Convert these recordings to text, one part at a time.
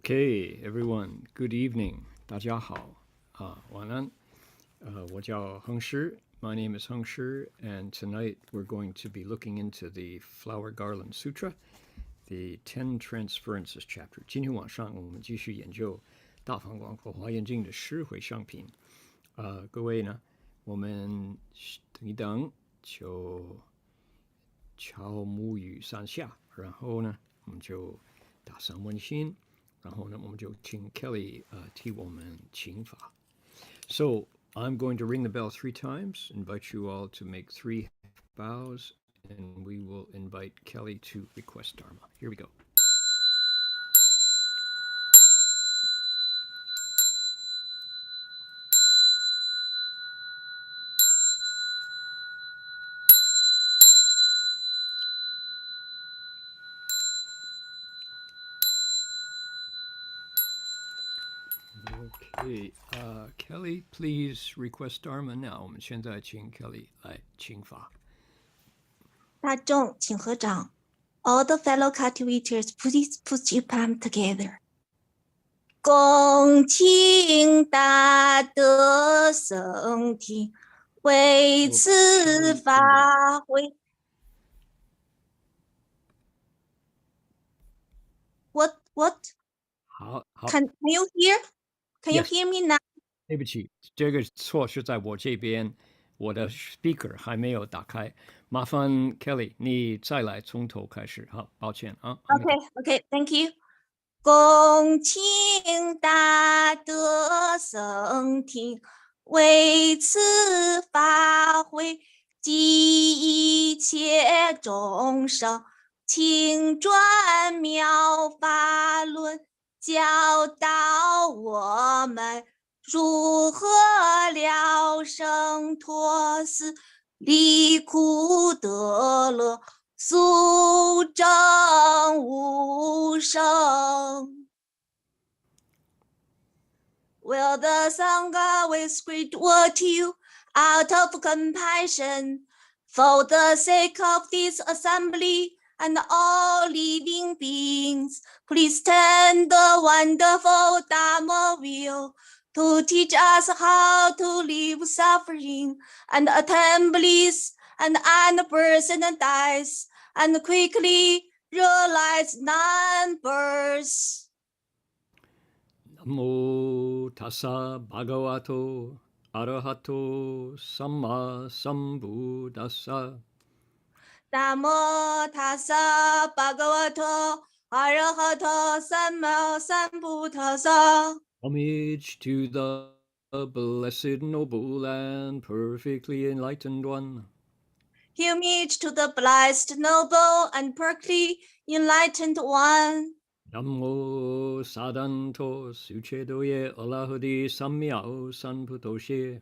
Okay, everyone, good evening. 大家好，晚安。我叫恒实。My name is Heng Sure, and tonight we're going to be looking into the Flower Garland Sutra, the Ten Transferences chapter. 今天晚上我们继续研究大梵广佛华严经的十回向品。各位呢，我们等一等就敲木鱼三下，然后呢，我们就打上问心。然后呢，我们就请 Kelly 替我们请法。So I'm going to ring the bell 3 times, invite you all to make 3 bows, and we will invite Kelly to request Dharma. Here we go. Okay, Kelly, please request Dharma now. 我们现在请 Kelly 来请法。大众请合掌。All the fellow cultivators, please put your palm together. 恭请大德圣听，为此发挥。What? 好。Can you hear? Can you hear me now? 对不起，这个错是在我这边，我的 speaker 还没有打开。麻烦 Kelly， 你再来从头开始。好，抱歉啊。Okay, thank you. 恭请大德圣听，为此发挥，及一切众生，请转妙法轮，教导我们如何了生脱死，离苦得乐，速证无生。Will the Sangha with great virtue, out of compassion, for the sake of this assembly and all living beings, please stand the wonderful Dharma wheel to teach us how to leave suffering and attain bliss and unpleasant dies and quickly realize non-birth. Namo tassa bhagavato arahato samma sambuddhassa. Namo tassa bhagavato arahato samma sambuddhassa. Homage to the blessed, noble, and perfectly enlightened one. Homage to the blessed, noble, and perfectly enlightened one. Namo sadanto suchedoye alahadi samyao sanputoshe.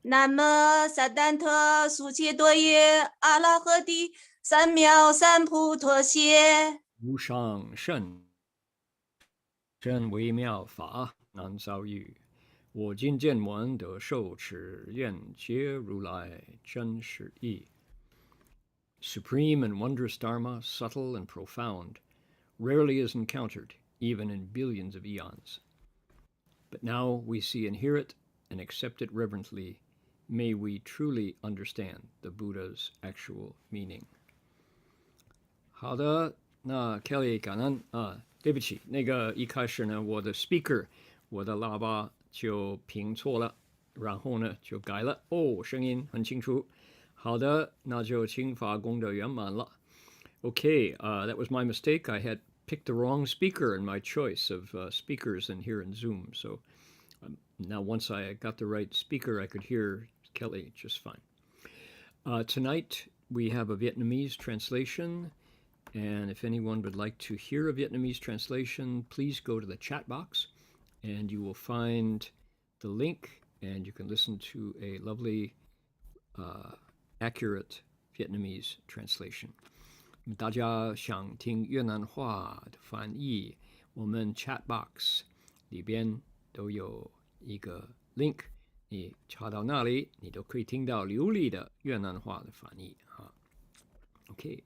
Namo sadanto suchedoye alahadi samyao sanputoshe. 无上甚真微妙法难遭遇，我今见闻得受持，愿解如来真实义。Supreme and wondrous Dharma, subtle and profound, rarely is encountered, even in billions of eons. But now we see and hear it and accept it reverently. May we truly understand the Buddha's actual meaning. 好的，那 Kelly 感恩啊。对不起，那个一开始呢，我的 speaker， 我的喇叭就评错了，然后呢就改了。哦，声音很清楚。好的，那就请法功德圆满了。Okay, that was my mistake. I had picked the wrong speaker in my choice of speakers in here in Zoom. So now once I got the right speaker, I could hear Kelly just fine. Tonight we have a Vietnamese translation. And if anyone would like to hear a Vietnamese translation, please go to the chat box and you will find the link and you can listen to a lovely, accurate Vietnamese translation. 大家想听越南话的翻译，我们 chat box 里边都有一个 link， 你插到那里，你都可以听到流利的越南话的翻译。Okay.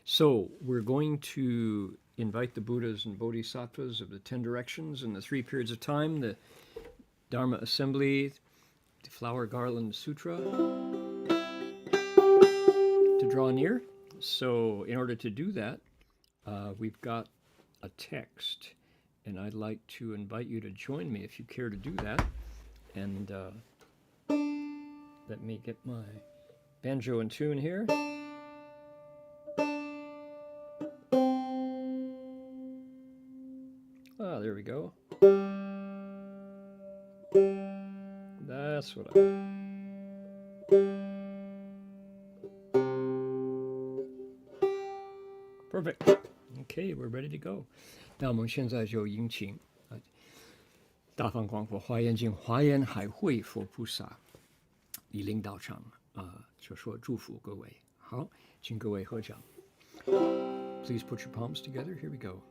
So we're going to invite the Buddhas and Bodhisattvas of the 10 directions and the 3 periods of time, the Dharma Assembly, the Flower Garland Sutra, to draw near. So in order to do that, we've got a text, and I'd like to invite you to join me if you care to do that. And let me get my banjo in tune here. Ah, there we go. That's what I want. Perfect. Okay, we're ready to go. 那我们现在就迎请大放光佛华严经华严海会佛菩萨以领导场就说祝福各位。好，请各位合掌。Please put your palms together. Here we go.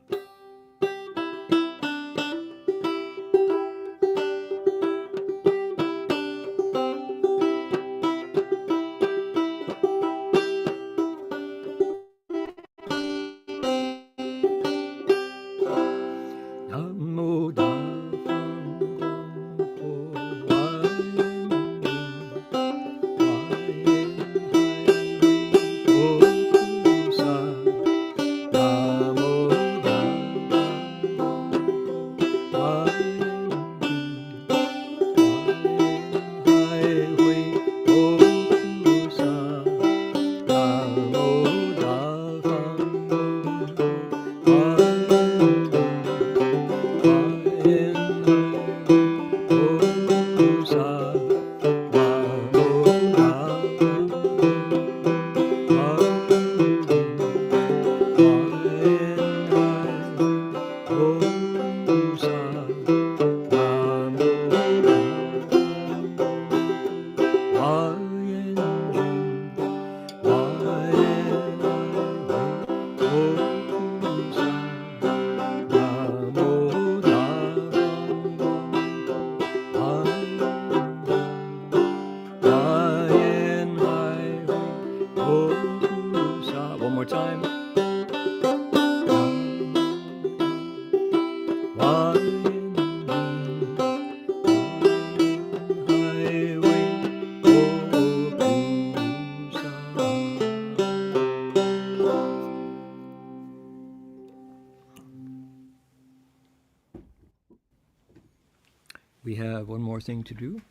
We have one more thing to do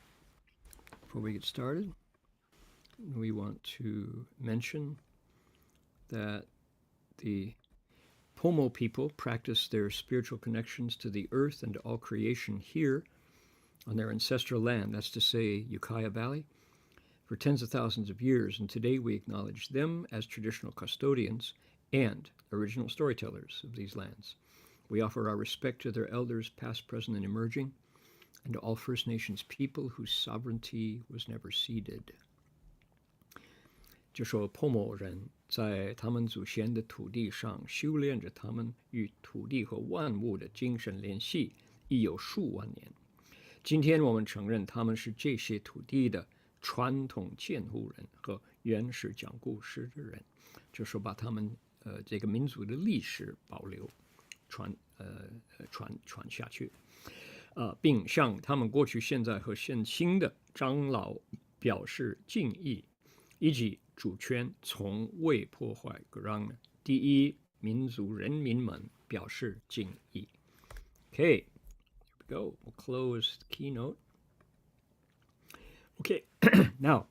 before we get started. We want to mention that the Pomo people practice their spiritual connections to the earth and to all creation here on their ancestral land, that's to say Ukiah Valley, for tens of thousands of years, and today we acknowledge them as traditional custodians and original storytellers of these lands. We offer our respect to their elders, past, present, and emerging, and to all First Nations people whose sovereignty was never ceded. 就说 Pomo 人在他们祖先的土地上修炼着他们与土地和万物的精神联系，已有数万年。今天我们承认他们是这些土地的传统监护人和原始讲故事的人，就说把他们这个民族的历史保留传下去。并向他们过去、现在和现今的长老表示敬意，以及主权从未破坏，让第一民族人民们表示敬意。Okay, here we go. We'll close the keynote. Okay, now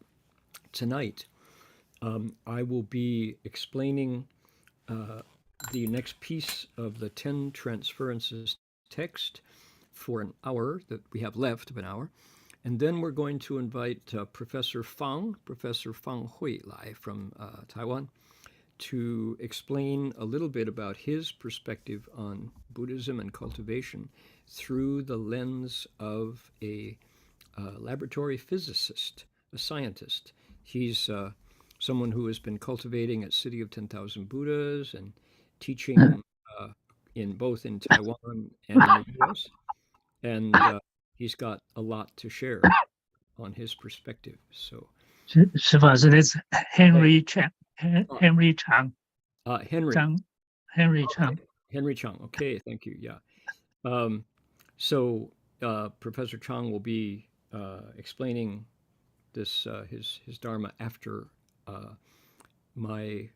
tonight I will be explaining the next piece of the Ten Transferences text for an hour that we have left of an hour. And then we're going to invite Professor Fang Hui Lai from Taiwan to explain a little bit about his perspective on Buddhism and cultivation through the lens of a laboratory physicist, a scientist. He's someone who has been cultivating at City of 10,000 Buddhas and teaching both in Taiwan and in the U.S. And he's got a lot to share on his perspective. So, 是法师 that's Henry Chang. Henry Chang. Henry. Henry Chang. Henry Chang. Okay, thank you. Yeah. So Professor Chang will be explaining this his Dharma after my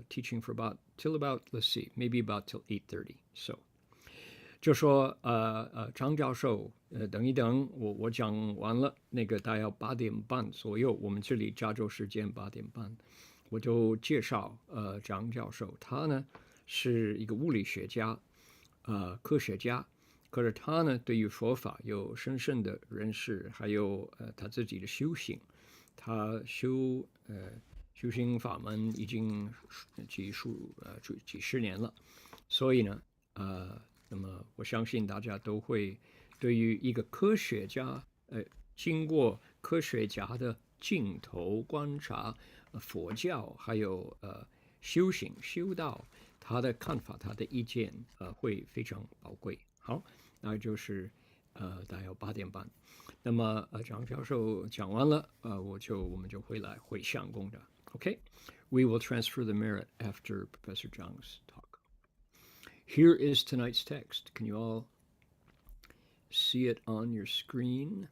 teaching for till about let's see, maybe about till 8:30. So 就说张教授等一等，我讲完了，那个大概要8点半左右，我们这里加州时间8点半，我就介绍张教授，他呢是一个物理学家，科学家，可是他呢对于佛法有深深的认识，还有他自己的修行，他修行法门已经几十年了，所以呢那么我相信大家都会对于一个科学家，经过科学家的镜头观察佛教，还有修行修道，他的看法，他的意见，会非常宝贵。好，那就是大概8点半。那么张教授讲完了，我们就会相公的。Okay, we will transfer the merit after Professor Zhang's talk. Here is tonight's text. Can you all see it on your screen?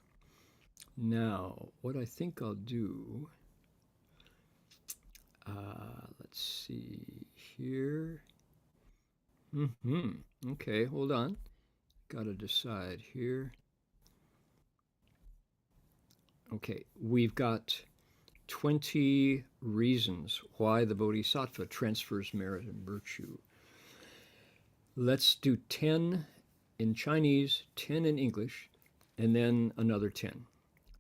Now, what I think I'll do, let's see here. Okay, hold on. Gotta decide here. Okay, we've got 20 reasons why the Bodhisattva transfers merit and virtue. Let's do 10 in Chinese, 10 in English, and then another 10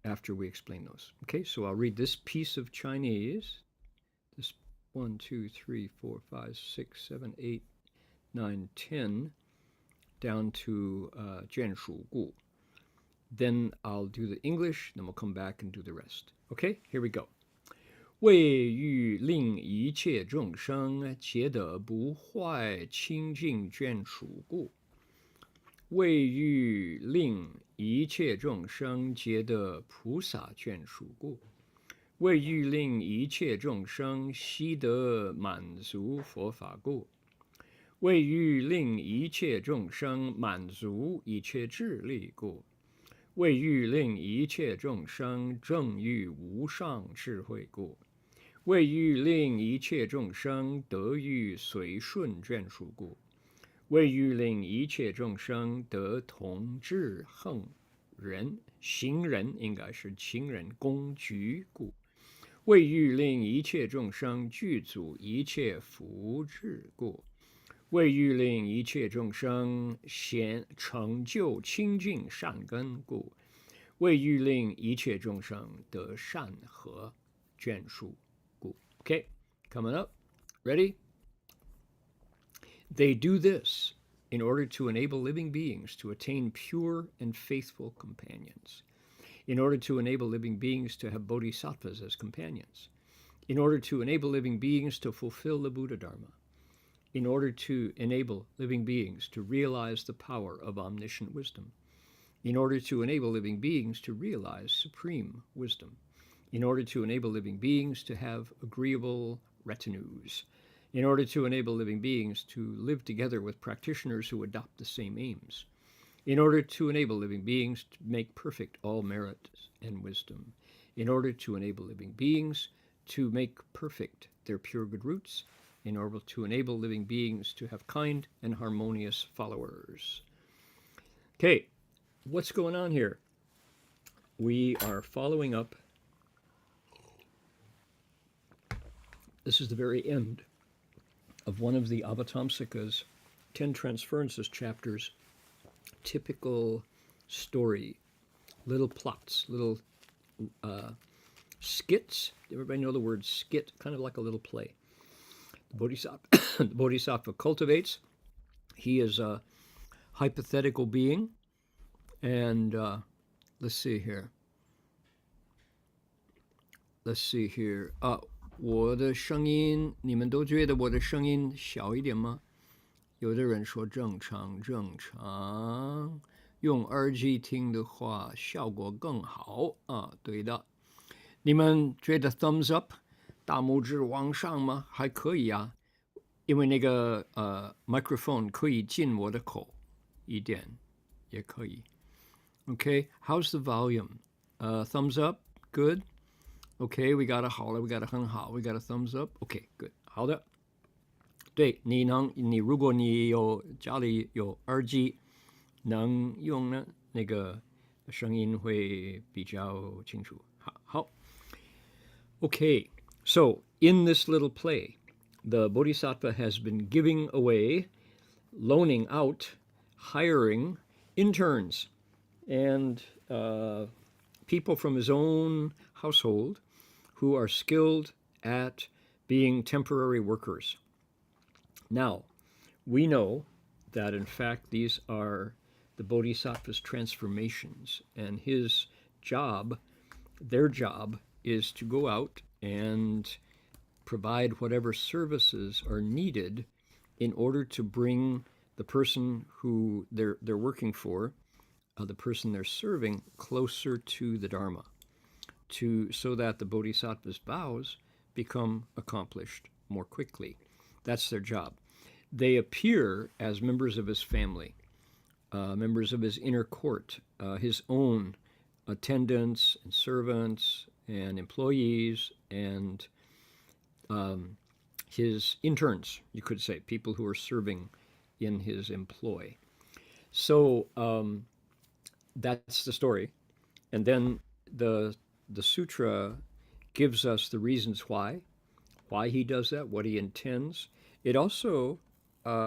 after we explain those. Okay, so I'll read this piece of Chinese. This 1, 2, 3, 4, 5, 6, 7, 8, 9, 10 down to 眷属故. Then I'll do the English, then we'll come back and do the rest. Okay, here we go. 为欲令一切众生皆得不坏清净眷属故，为欲令一切众生皆得菩萨眷属故，为欲令一切众生悉得满足佛法故，为欲令一切众生满足一切智力故，为欲令一切众生证遇无上智慧故，为欲令一切众生得遇随顺眷属故，为欲令一切众生得同智恒人行人，应该是情人共居故，为欲令一切众生具足一切福智故，为欲令一切众生显成就清净善根故，为欲令一切众生得善和眷属故。Okay, coming up. Ready? They do this in order to enable living beings to attain pure and faithful companions, in order to enable living beings to have bodhisattvas as companions, in order to enable living beings to fulfill the Buddha Dharma, in order to enable living beings to realize the power of omniscient wisdom, in order to enable living beings to realize supreme wisdom, in order to enable living beings to have agreeable retinues, in order to enable living beings to live together with practitioners who adopt the same aims, in order to enable living beings to make perfect all merit and wisdom, in order to enable living beings to make perfect their pure good roots, in order to enable living beings to have kind and harmonious followers. Okay, what's going on here? We are following up. This is the very end of one of the Avatamsaka's 10 Transferences chapters, typical story, little plots, little skits. Everybody know the word skit, kind of like a little play. The Bodhisattva cultivates. He is a hypothetical being. And let's see here. 我的声音，你们都觉得我的声音小一点吗？有的人说正常，用耳机听的话效果更好啊。对的，你们觉得 thumbs up 大拇指往上吗？还可以啊。因为那个microphone 可以进我的口一点，也可以。Okay, how's the volume? Thumbs up, good. Okay, we got a 好了 we got a 很好 we got a thumbs up. Okay, good. 好的。对，你如果你有家里有耳机，能用呢，那个声音会比较清楚。好。Okay, so in this little play, the Bodhisattva has been giving away, loaning out, hiring interns and people from his own household who are skilled at being temporary workers. Now, we know that in fact these are the Bodhisattva's transformations, and his job, their job, is to go out and provide whatever services are needed in order to bring the person who they're working for, the person they're serving, closer to the Dharma, so that the Bodhisattva's vows become accomplished more quickly. That's their job. They appear as members of his family, members of his inner court, his own attendants and servants and employees and his interns, you could say, people who are serving in his employ. So that's the story. And then the sutra gives us the reasons why he does that, what he intends. It also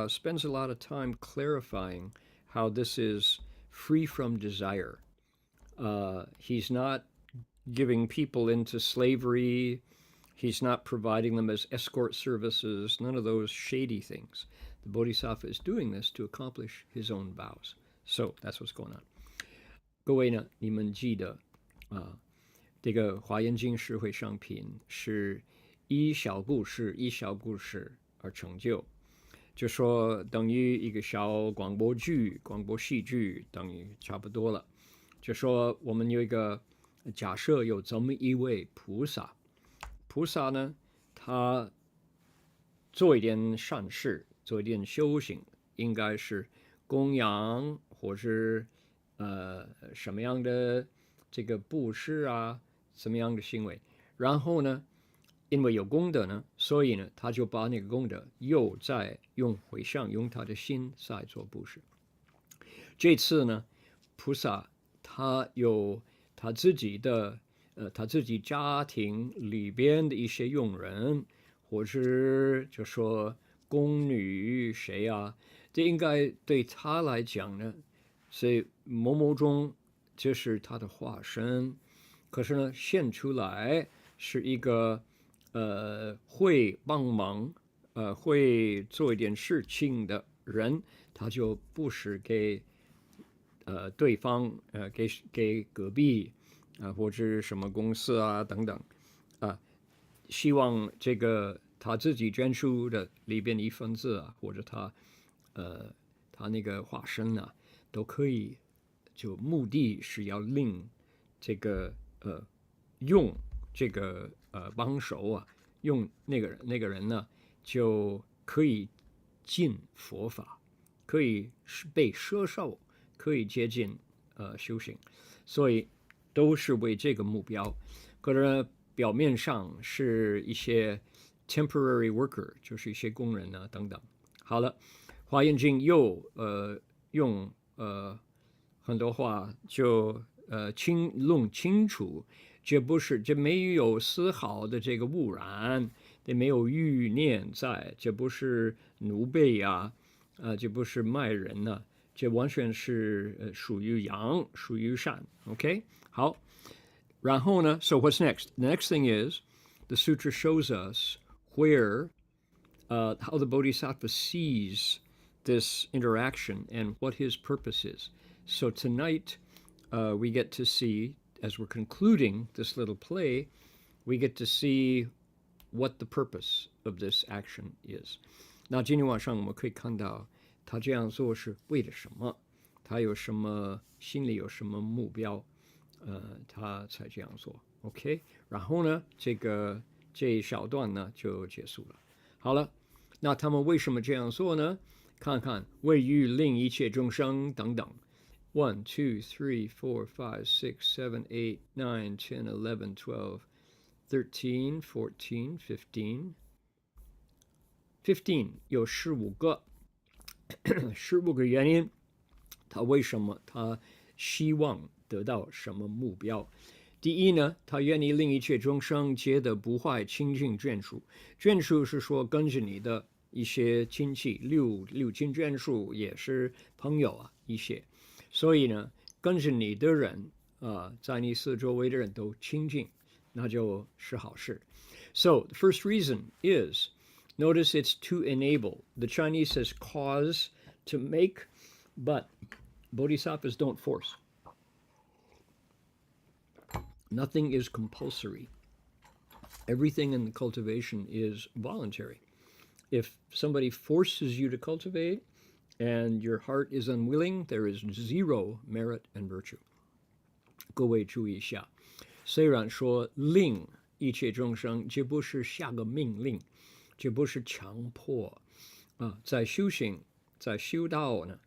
spends a lot of time clarifying how this is free from desire. He's not giving people into slavery. He's not providing them as escort services, none of those shady things. The Bodhisattva is doing this to accomplish his own vows. So that's what's going on. 各位呢，你们记得这个《华严经十迴向品》是一小故事一小故事而成就，就说等于一个小广播剧、广播戏剧，等于差不多了。就说我们有一个假设有这么一位菩萨，菩萨呢，他做一点善事，做一点修行，应该是供养或是什么样的这个布施啊，什么样的行为。然后呢，因为有功德呢，所以呢，他就把那个功德又再用回向，用他的心再做布施。这次呢，菩萨他有他自己的他自己家庭里边的一些佣人，或是就说宫女谁啊，这应该对他来讲呢，是某种就是他的化身。可是呢，现出来是一个会帮忙会做一点事情的人，他就不是给对方给隔壁或者什么公司啊等等希望这个他自己捐出的里边一份子啊，或者他那个化身啊，都可以，就目的是要令这个用这个帮手啊，用那个人呢，就可以进佛法，可以被摄受，可以接近修行，所以都是为这个目标。可是表面上是一些 temporary worker， 就是一些工人啊等等。好了，华严经又用很多话就弄清楚，这没有丝毫的这个污染，这没有欲念在，这不是奴婢啊，这不是卖人啊，这完全是属于阳，属于善。OK， 好，然后呢 ？So what's next? The next thing is the sutra shows us where how the Bodhisattva sees this interaction and what his purpose is. So tonight we get to see, as we're concluding this little play, we get to see what the purpose of this action is. 那今天晚上我们可以看到他这样做是为了什么，他有什么心里有什么目标，他才这样做。OK， 然后呢，这一小段呢就结束了。好了，那他们为什么这样做呢？看看为欲令一切众生等等。1, 2, 3, 4, 5, 6, 7, 8, 9, 10, 11, 12, 13, 14, 15. 15有15个，15个原因，他为什么他希望得到什么目标？第一呢，他愿意令一切众生皆得不坏清净眷属。眷属是说跟着你的一些亲戚，六亲眷属也是朋友啊，一些。所以呢，跟着你的人在你四周围的人都清净，那就是好事。So the first reason is, notice it's to enable. The Chinese says cause to make, but bodhisattvas don't force. Nothing is compulsory. Everything in the cultivation is voluntary. If somebody forces you to cultivate and your heart is unwilling, there is zero merit and virtue. 各位注意一下，虽然说令一切众生，这不是下个命令，这不是强迫啊。在修行，在修道呢，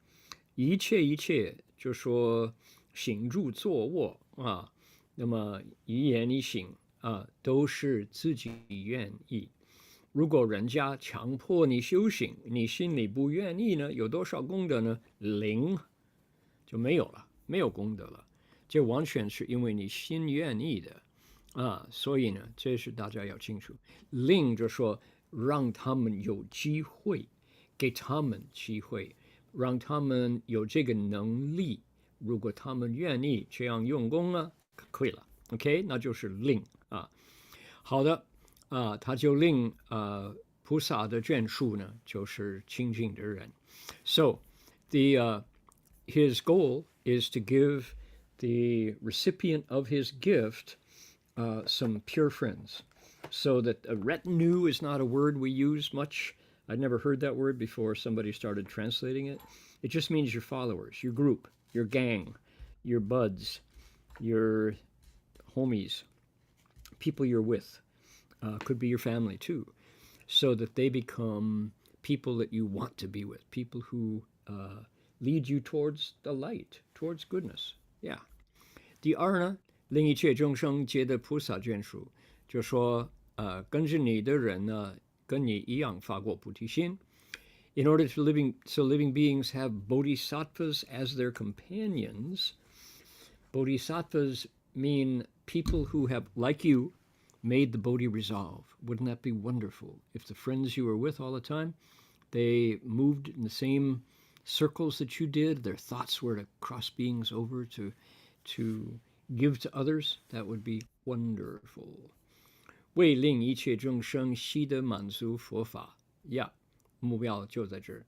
一切就说行住坐卧啊，那么一言一行啊，都是自己愿意。如果人家强迫你修行，你心里不愿意呢，有多少功德呢？零，就没有了，没有功德了。这完全是因为你心愿意的啊，所以呢，这是大家要清楚。令就说让他们有机会，给他们机会，让他们有这个能力。如果他们愿意这样用功呢，可以了。OK， 那就是令啊。好的。他就令菩萨的眷属呢，就是清净的人。So, his goal is to give the recipient of his gift some pure friends, so that a retinue is not a word we use much. I'd never heard that word before somebody started translating it. It just means your followers, your group, your gang, your buds, your homies, people you're with. Could be your family too, so that they become people that you want to be with, people who lead you towards the light, towards goodness. Yeah. 第二呢，令一切众生皆得菩萨眷属，就说跟着你的人呢，跟你一样发过菩提心。In order to living beings have bodhisattvas as their companions. Bodhisattvas mean people who have, like you, made the Bodhi resolve. Wouldn't that be wonderful if the friends you were with all the time, they moved in the same circles that you did, their thoughts were to cross beings over to give to others? That would be wonderful. 为令一切众生悉得满足佛法 Yeah, 目标就在这儿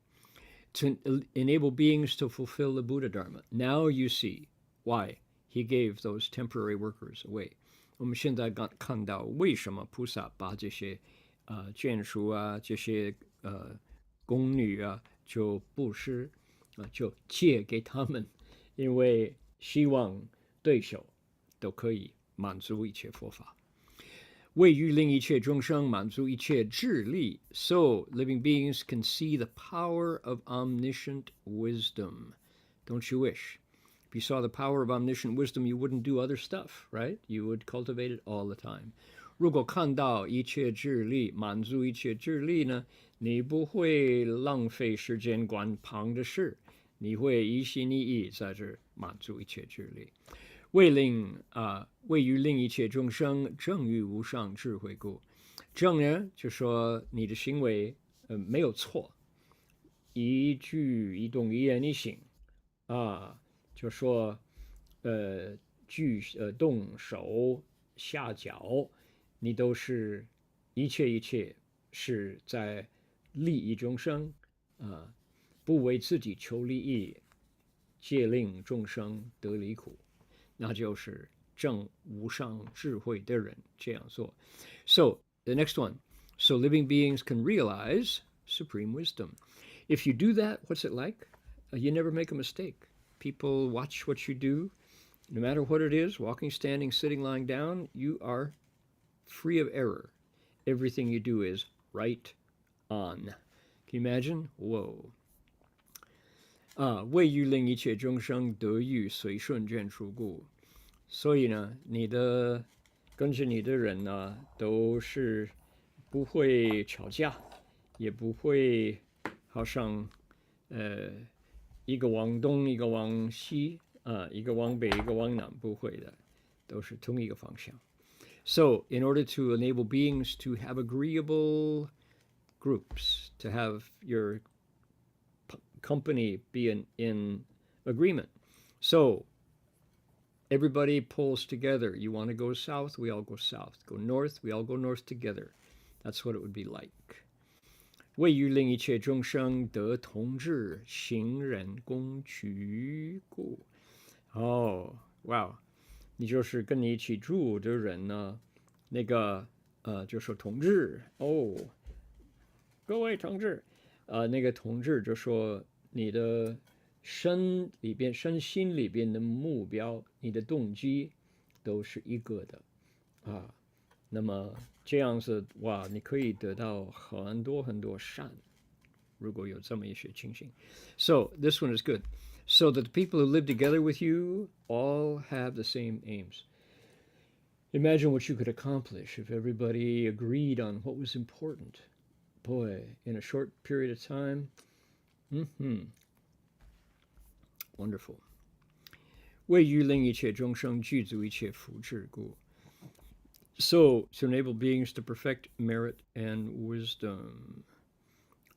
To enable beings to fulfill the Buddha Dharma. Now you see why he gave those temporary workers away. 我们现在看到为什么菩萨把这些眷属啊，这些宫女啊，就布施就借给他们，因为希望对手都可以满足一切佛法。为欲令一切众生满足一切智力 so living beings can see the power of omniscient wisdom. Don't you wish? If you saw the power of omniscient wisdom, you wouldn't do other stuff, right? You would cultivate it all the time. 如果看到一切智力，满足一切智力呢，你不会浪费时间管旁的事，你会一心一意在这满足一切智力。为于令一切众生正于无上智慧故。正呢，就说你的行为没有错，一举一动一言一行就说动手下脚，你都是一切是在利益众生不为自己求利益，戒令众生得离苦，那就是正无上智慧的人这样做。So the next one, so living beings can realize supreme wisdom. If you do that, what's it like? You never make a mistake. People watch what you do, no matter what it is, walking, standing, sitting, lying down, you are free of error. Everything you do is right on. Can you imagine? Whoa. 为欲令一切众生得遇随顺见出故，所以呢，跟着你的人呢，都是不会吵架，也不会好像一个往东，一个往西，一个往北，一个往南，不会的，都是同一个方向。So, in order to enable beings to have agreeable groups, to have your company be in agreement. So, everybody pulls together. You want to go south, we all go south. Go north, we all go north together. That's what it would be like. 为欲令一切众生得同志，行人共取故。wow. 你就是跟你一起住的人呢，那个就说同志各位同志，那个同志就说你的身心里边的目标，你的动机都是一个的那么这样子哇，你可以得到很多很多善，如果有这么一些情形。So this one is good. So that the people who live together with you all have the same aims. Imagine what you could accomplish if everybody agreed on what was important. Boy, in a short period of time. Wonderful. 为欲令一切众生具足一切福智故。So, to enable beings to perfect merit and wisdom.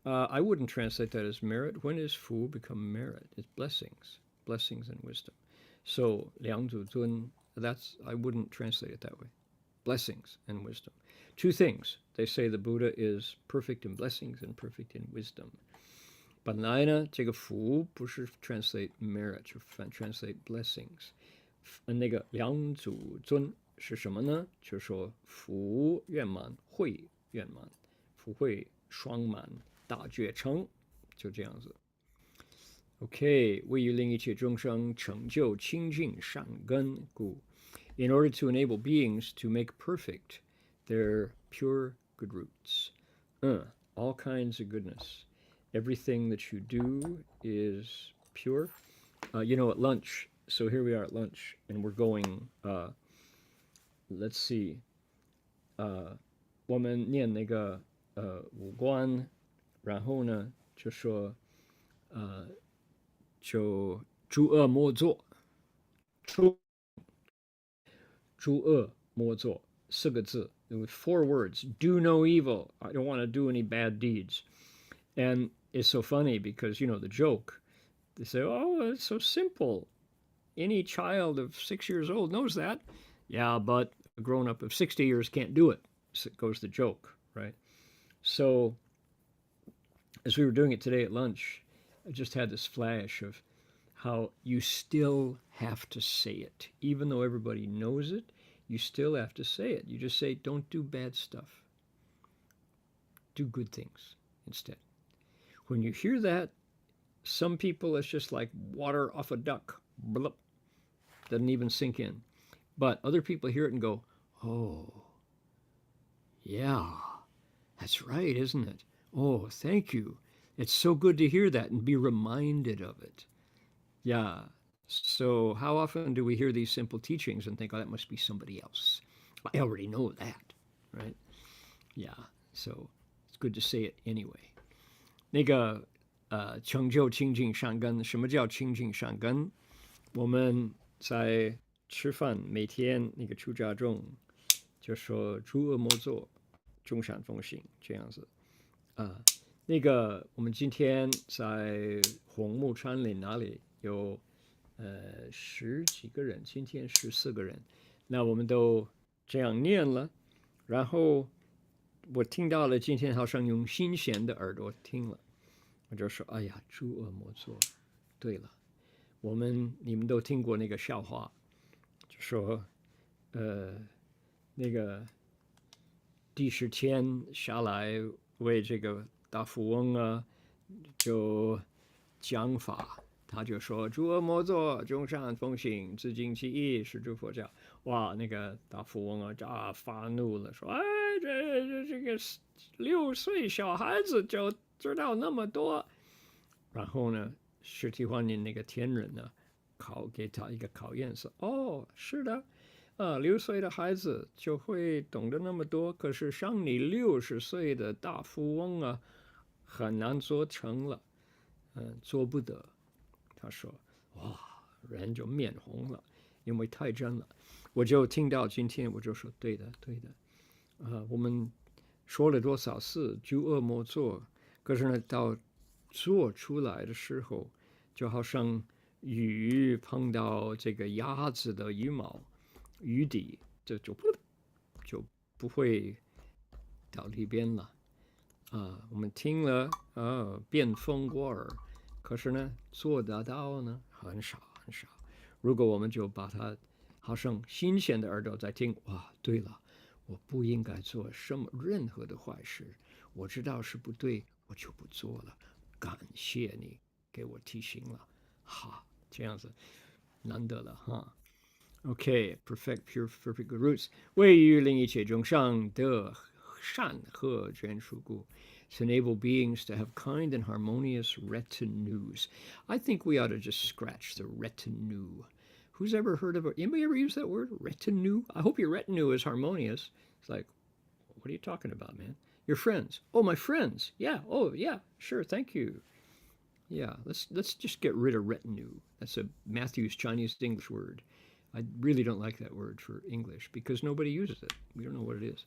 I wouldn't translate that as merit. When does fu become merit? It's blessings and wisdom. So, 两祖尊, I wouldn't translate it that way. Blessings and wisdom. Two things. They say the Buddha is perfect in blessings and perfect in wisdom. 本来呢，这个福不是 translate merit, 就 translate blessings. 那个两祖尊是什么呢？就是说福圆满，慧圆满，福慧双满，大觉成，就这样子。OK， 为欲令一切众生成就清净善根故。In order to enable beings to make perfect their pure good roots. All kinds of goodness. Everything that you do is pure. At lunch, so here we are at lunch, and we're going, let's see, 我们念那个五观，然后呢就说就诸恶莫作，诸恶莫作4个字 with 4 words. Do no evil. I don't want to do any bad deeds. And it's so funny because, the joke, they say, oh, it's so simple. Any child of 6 years old knows that. Yeah, but a grown-up of 60 years can't do it. So goes the joke, right? So as we were doing it today at lunch, I just had this flash of how you still have to say it. Even though everybody knows it, you still have to say it. You just say, don't do bad stuff. Do good things instead. When you hear that, some people, it's just like water off a duck. Blup. Doesn't even sink in. But other people hear it and go, oh, yeah, that's right, isn't it? Oh, thank you. It's so good to hear that and be reminded of it. Yeah. So how often do we hear these simple teachings and think, oh, that must be somebody else? I already know that, right? Yeah. So it's good to say it anyway. 那个成就清净善根，什么叫清净善根？我们在吃饭每天那个出家众就说诸恶莫作，众善奉行这样子那个我们今天在红木川岭那里有10几个人，今天14个人，那我们都这样念了，然后我听到了，今天好像用新鲜的耳朵听了，我就说哎呀，诸恶莫作。对了，你们都听过那个笑话，就说那个第10天下来为这个大富翁啊就讲法，他就说诸恶莫作，众善奉行，自净其意，是诸佛教。哇，那个大富翁啊发怒了，说哎，这个6岁小孩子就知道那么多。然后呢，实体化那个天人呢，给他一个考验是，哦，是的。6岁的孩子就会懂得那么多，可是像你60岁的大富翁啊，很难做成了，做不得。他说，哇，人就面红了，因为太真了。我就听到今天，我就说，对的，对的。我们说了多少次诸恶莫作，可是呢，到做出来的时候，就好像鱼碰到这个鸭子的羽毛。鱼底就不会到里边了我们听了变风过耳，可是呢做得到呢很少很少。如果我们就把它好像新鲜的耳朵在听，哇，对了，我不应该做任何的坏事，我知道是不对，我就不做了。感谢你给我提醒了，哈，这样子难得了哈。Okay, perfect, pure, perfect good roots. 位于令一切众生的善和眷属故 to enable beings to have kind and harmonious retinues. I think we ought to just scratch the retinue. Who's ever heard of it? Anybody ever use that word, retinue? I hope your retinue is harmonious. It's like, what are you talking about, man? Your friends. Oh, my friends. Yeah. Oh, yeah. Sure. Thank you. Yeah. Let's just get rid of retinue. That's a Matthew's Chinese English word. I really don't like that word for English because nobody uses it. We don't know what it is.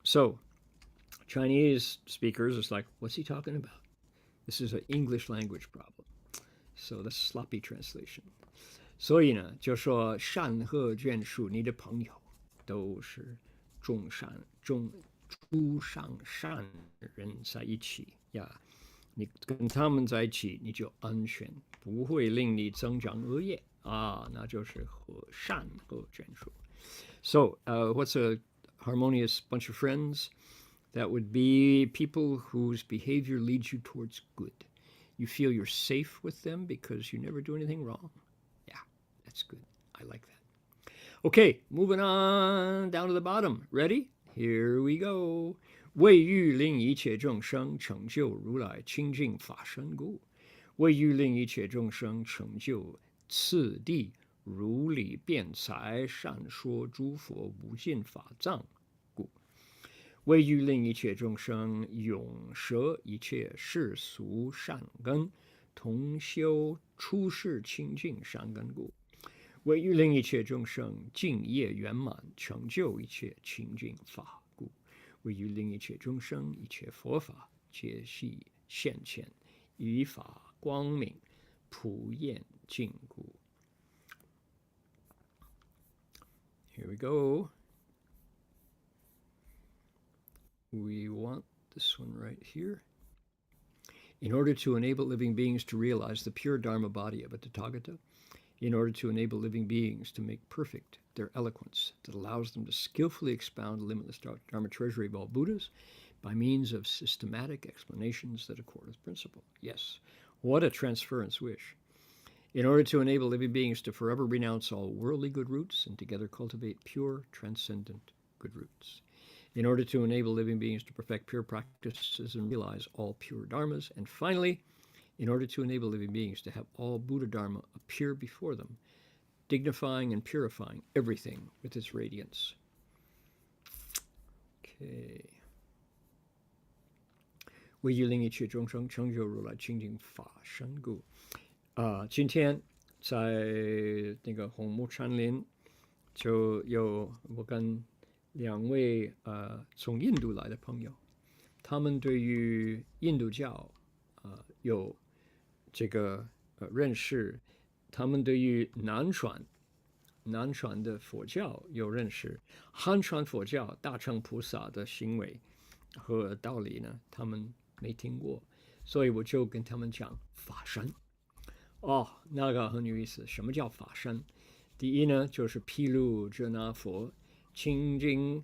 So Chinese speakers, it's like, what's he talking about? This is an English language problem. So that's sloppy translation. 所以呢，就说善恶眷属，你的朋友都是诸上善人在一起呀。你跟他们在一起，你就安全，不会令你增长恶业。那就是善和眷属。So, what's a harmonious bunch of friends? That would be people whose behavior leads you towards good. You feel you're safe with them because you never do anything wrong. Yeah, that's good. I like that. Okay, moving on down to the bottom. Ready? Here we go. 为欲令一切众生成就如来清净法身故，为欲令一切众生成就次第如理辩才善说诸佛无尽法藏故，为欲令一切众生永舍一切世俗善根，同修出世清净善根故，为欲令一切众生净业圆满，成就一切清净法故，为欲令一切众生一切佛法皆系现前，以法光明普焰净故。Here we go. We want this one right here. In order to enable living beings to realize the pure Dharma body of a Tathagata, in order to enable living beings to make perfect their eloquence that allows them to skillfully expound the limitless Dharma treasury of all Buddhas by means of systematic explanations that accord with principle. Yes, what a transference wish. In order to enable living beings to forever renounce all worldly good roots and together cultivate pure, transcendent good roots. In order to enable living beings to perfect pure practices and realize all pure dharmas. And finally, in order to enable living beings to have all Buddha Dharma appear before them, dignifying and purifying everything with its radiance. Okay. 为欲令一切众生成就如来清净法身故。今天在那个红木禅林，就有我跟2位从印度来的朋友，他们对于印度教有这个认识，他们对于南传的佛教有认识，汉传佛教大乘菩萨的行为和道理呢，他们没听过，所以我就跟他们讲法身。那个很有意思。什么叫法身？第一呢，就是毗卢遮那佛，清净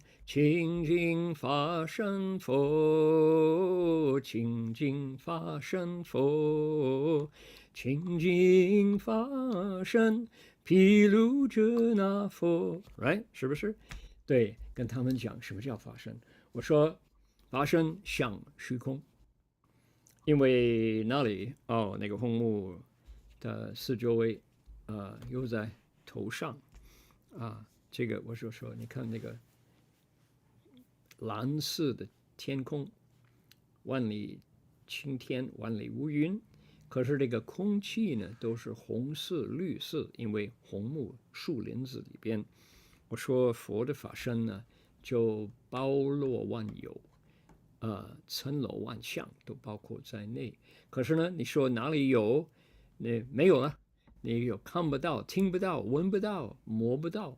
法身佛，清净法身佛，清净法身毗卢遮那佛 ，right？ 是不是？对，跟他们讲什么叫法身。我说法身像虚空，因为那里那个红木的四周围又在头上这个我就说你看那个蓝色的天空，万里青天，万里无云。可是这个空气呢，都是红色、绿色，因为红木树林子里边，我说佛的法身呢，就包罗万有，层楼万象都包括在内。可是呢，你说哪里有？那没有了，你有看不到、听不到、闻不到、摸不到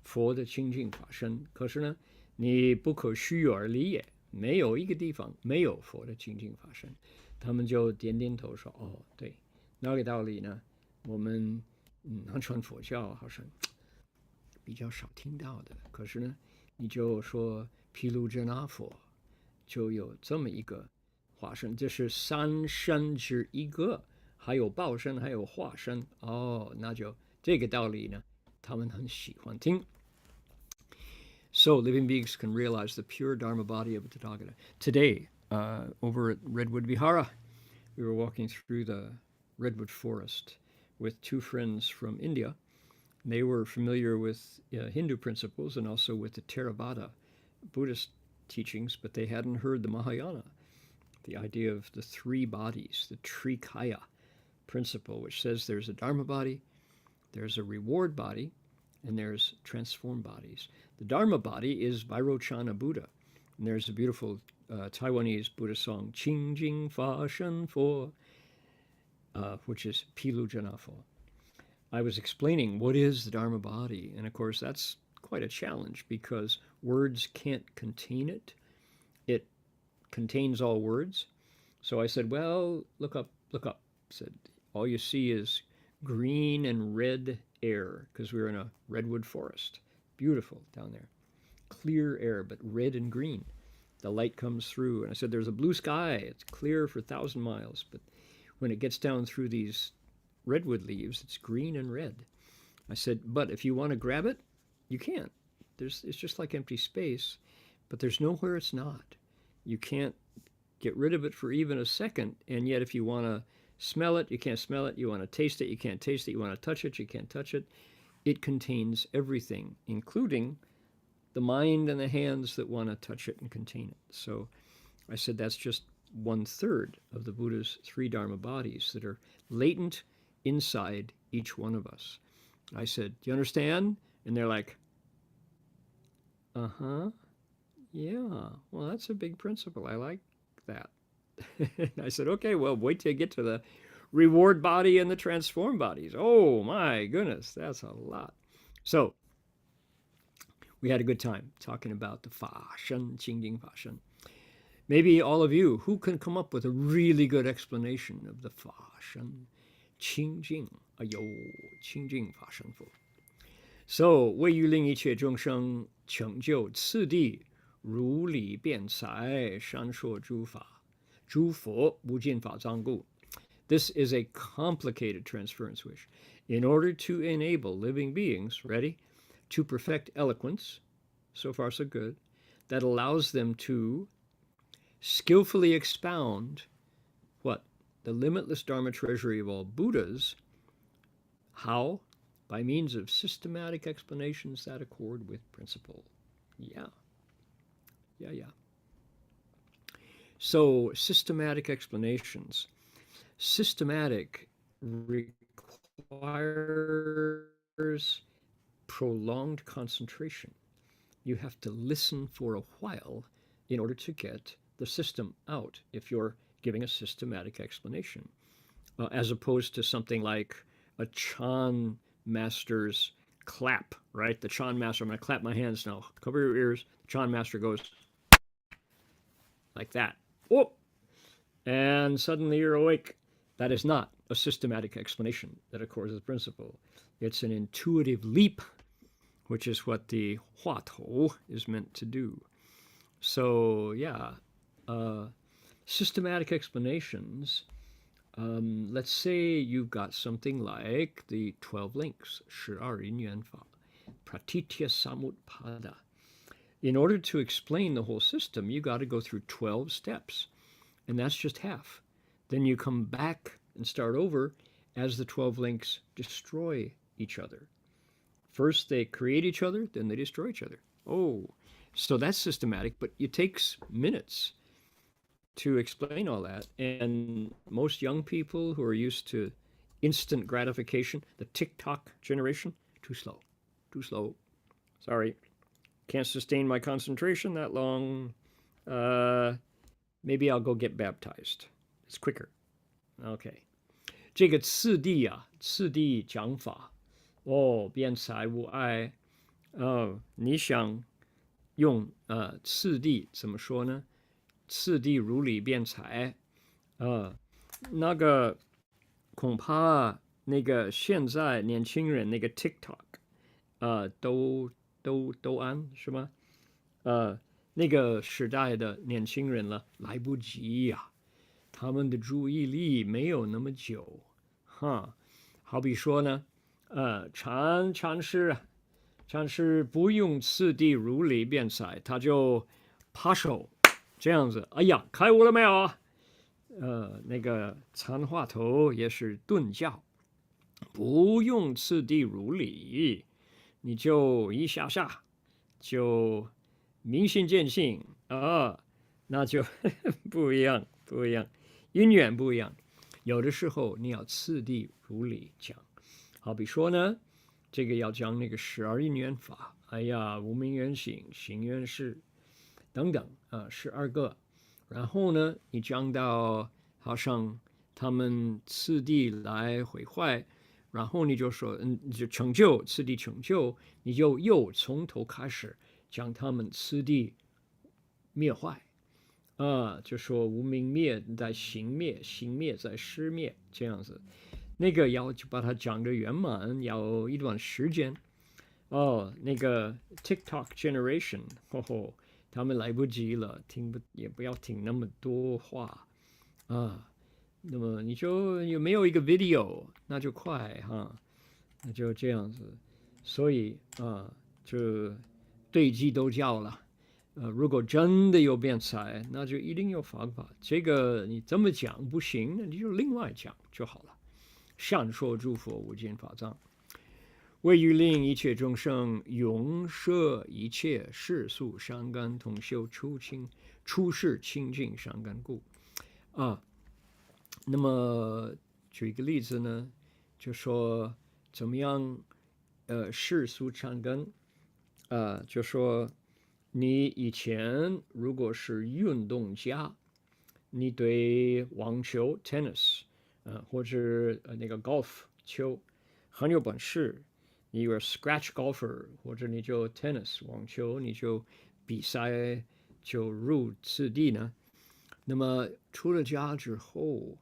佛的清净法身。可是呢，你不可虚而离也，没有一个地方没有佛的清净法身。他们就点点头说：“哦，对，那个道理呢，我们南传佛教好像比较少听到的。可是呢，你就说毗卢遮那佛就有这么一个化身，这是三身之一个，还有报身，还有化身。那就这个道理呢，他们很喜欢听。” So living beings can realize the pure Dharma body of the Tathagata. Today, over at Redwood Vihara, we were walking through the redwood forest with two friends from India. They were familiar with Hindu principles and also with the Theravada Buddhist teachings, but they hadn't heard the Mahayana, the idea of the three bodies, the Trikaya principle, which says there's a Dharma body, there's a reward body, and there's transformed bodies. The Dharma body is Vairochana Buddha. And there's a beautiful Taiwanese Buddhist song, Qing Jing Fa Shen Fo, which is Pilu Jana Fo. I was explaining what is the Dharma body, and of course that's quite a challenge because words can't contain it. It contains all words. So I said, well, look up. I said, all you see is green and red air, because we were in a redwood forest. Beautiful down there. Clear air, but red and green. The light comes through. And I said, there's a blue sky. It's clear for 1,000 miles. But when it gets down through these redwood leaves, it's green and red. I said, but if you want to grab it, you can't. It's just like empty space, but there's nowhere it's not. You can't get rid of it for even a second. And yet if you want to smell it, you can't smell it. You want to taste it, you can't taste it. You want to touch it, you can't touch it. It contains everything, including the mind and the hands that want to touch it and contain it. So I said that's just 1/3 of the Buddha's three Dharma bodies that are latent inside each one of us. I said, do you understand? And they're like, yeah, well, that's a big principle. I like that. I said, okay, well, wait till you get to the reward body and the transformed bodies. Oh my goodness, that's a lot. So we had a good time talking about the Fa Shen, Qingjing Fa Shen. Maybe all of you, who can come up with a really good explanation of the Fa Shen, Qingjing, Qingjing Fa Shen Fu. So 为于令一切众生成就次第如理辩才闪烁诸法诸佛无尽法藏故. This is a complicated transference wish. In order to enable living beings, ready, to perfect eloquence, so far so good, that allows them to skillfully expound what? The limitless Dharma treasury of all Buddhas. How? By means of systematic explanations that accord with principle. Yeah. So, systematic explanations. Systematic requires prolonged concentration. You have to listen for a while in order to get the system out if you're giving a systematic explanation, as opposed to something like a Chan master's clap, right? The Chan master, I'm going to clap my hands now. Cover your ears. The Chan master goes like that. Whoop! And suddenly you're awake. That is not a systematic explanation that accords with principle. It's an intuitive leap, which is what the Hua Tou is meant to do. So, yeah, systematic explanations. Let's say you've got something like the 12 links, 12因缘法, Pratitya Samutpada. in order to explain the whole system, you got to go through 12 steps, and that's just half. Then you come back and start over as the 12 links destroy each other. First, they create each other, then they destroy each other. Oh, so that's systematic, but it takes minutes to explain all that. And most young people who are used to instant gratification, the TikTok generation, too slow. Sorry, can't sustain my concentration that long. Maybe I'll go get baptized. It's quicker. OK， 这个次第啊，次第讲法哦，辩才无碍。你想用次第怎么说呢？次第如理辩才，那个恐怕那个现在年轻人那个 TikTok，都安是吗？那个时代的年轻人了，来不及呀，他们的注意力没有那么久，哈。好比说呢，禅师不用次第如理辩才，他就拍手这样子，哎呀，开悟了没有啊？那个参话头也是顿教，不用次第如理，你就一下下就明心见性啊，那就不一样，因缘不一样。有的时候你要次第如理讲，好比说呢，这个要讲那个12因缘法，哎呀，无明缘行、行缘事等等12个。然后呢，你讲到好像他们次第来毁坏，然后你就说，你就成就次第成就，你就又从头开始讲他们次第灭坏。就说无明灭在行灭，行灭在失灭，这样子，那个要就把它讲得圆满，要一段时间。那个 TikTok generation， 他们来不及了，也不要听那么多话那么你就有没有一个 video， 那就快那就这样子。所以就对机都教了。如果真的有辩才，那就一定有方法。这个你这么讲不行，那你就另外讲就好了。善说诸佛无尽法藏，为欲令一切众生永摄一切世俗善根，同修出世清净善根故。那么举一个例子呢，就说怎么样世俗善根，就说你以前如果是运动家，你对网球 tennis，或者那个 golf 球很有本事，你有 scratch golfer， 或者你就 tennis 网球，你就比赛就入次第呢。那么出了家之后，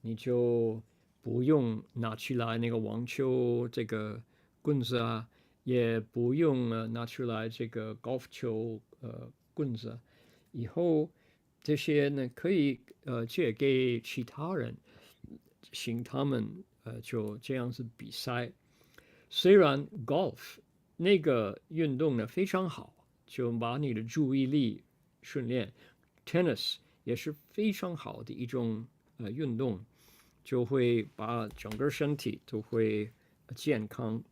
你就不用拿起来那个网球这个棍子也不用拿出来这个 golf 球棍子，以后这些呢可以借给其他人，请他们就这样子比赛。虽然 golf 那个运动呢非常好，就把你的注意力训练 ，tennis 也是非常好的一种运动，就会把整个身体都会健康。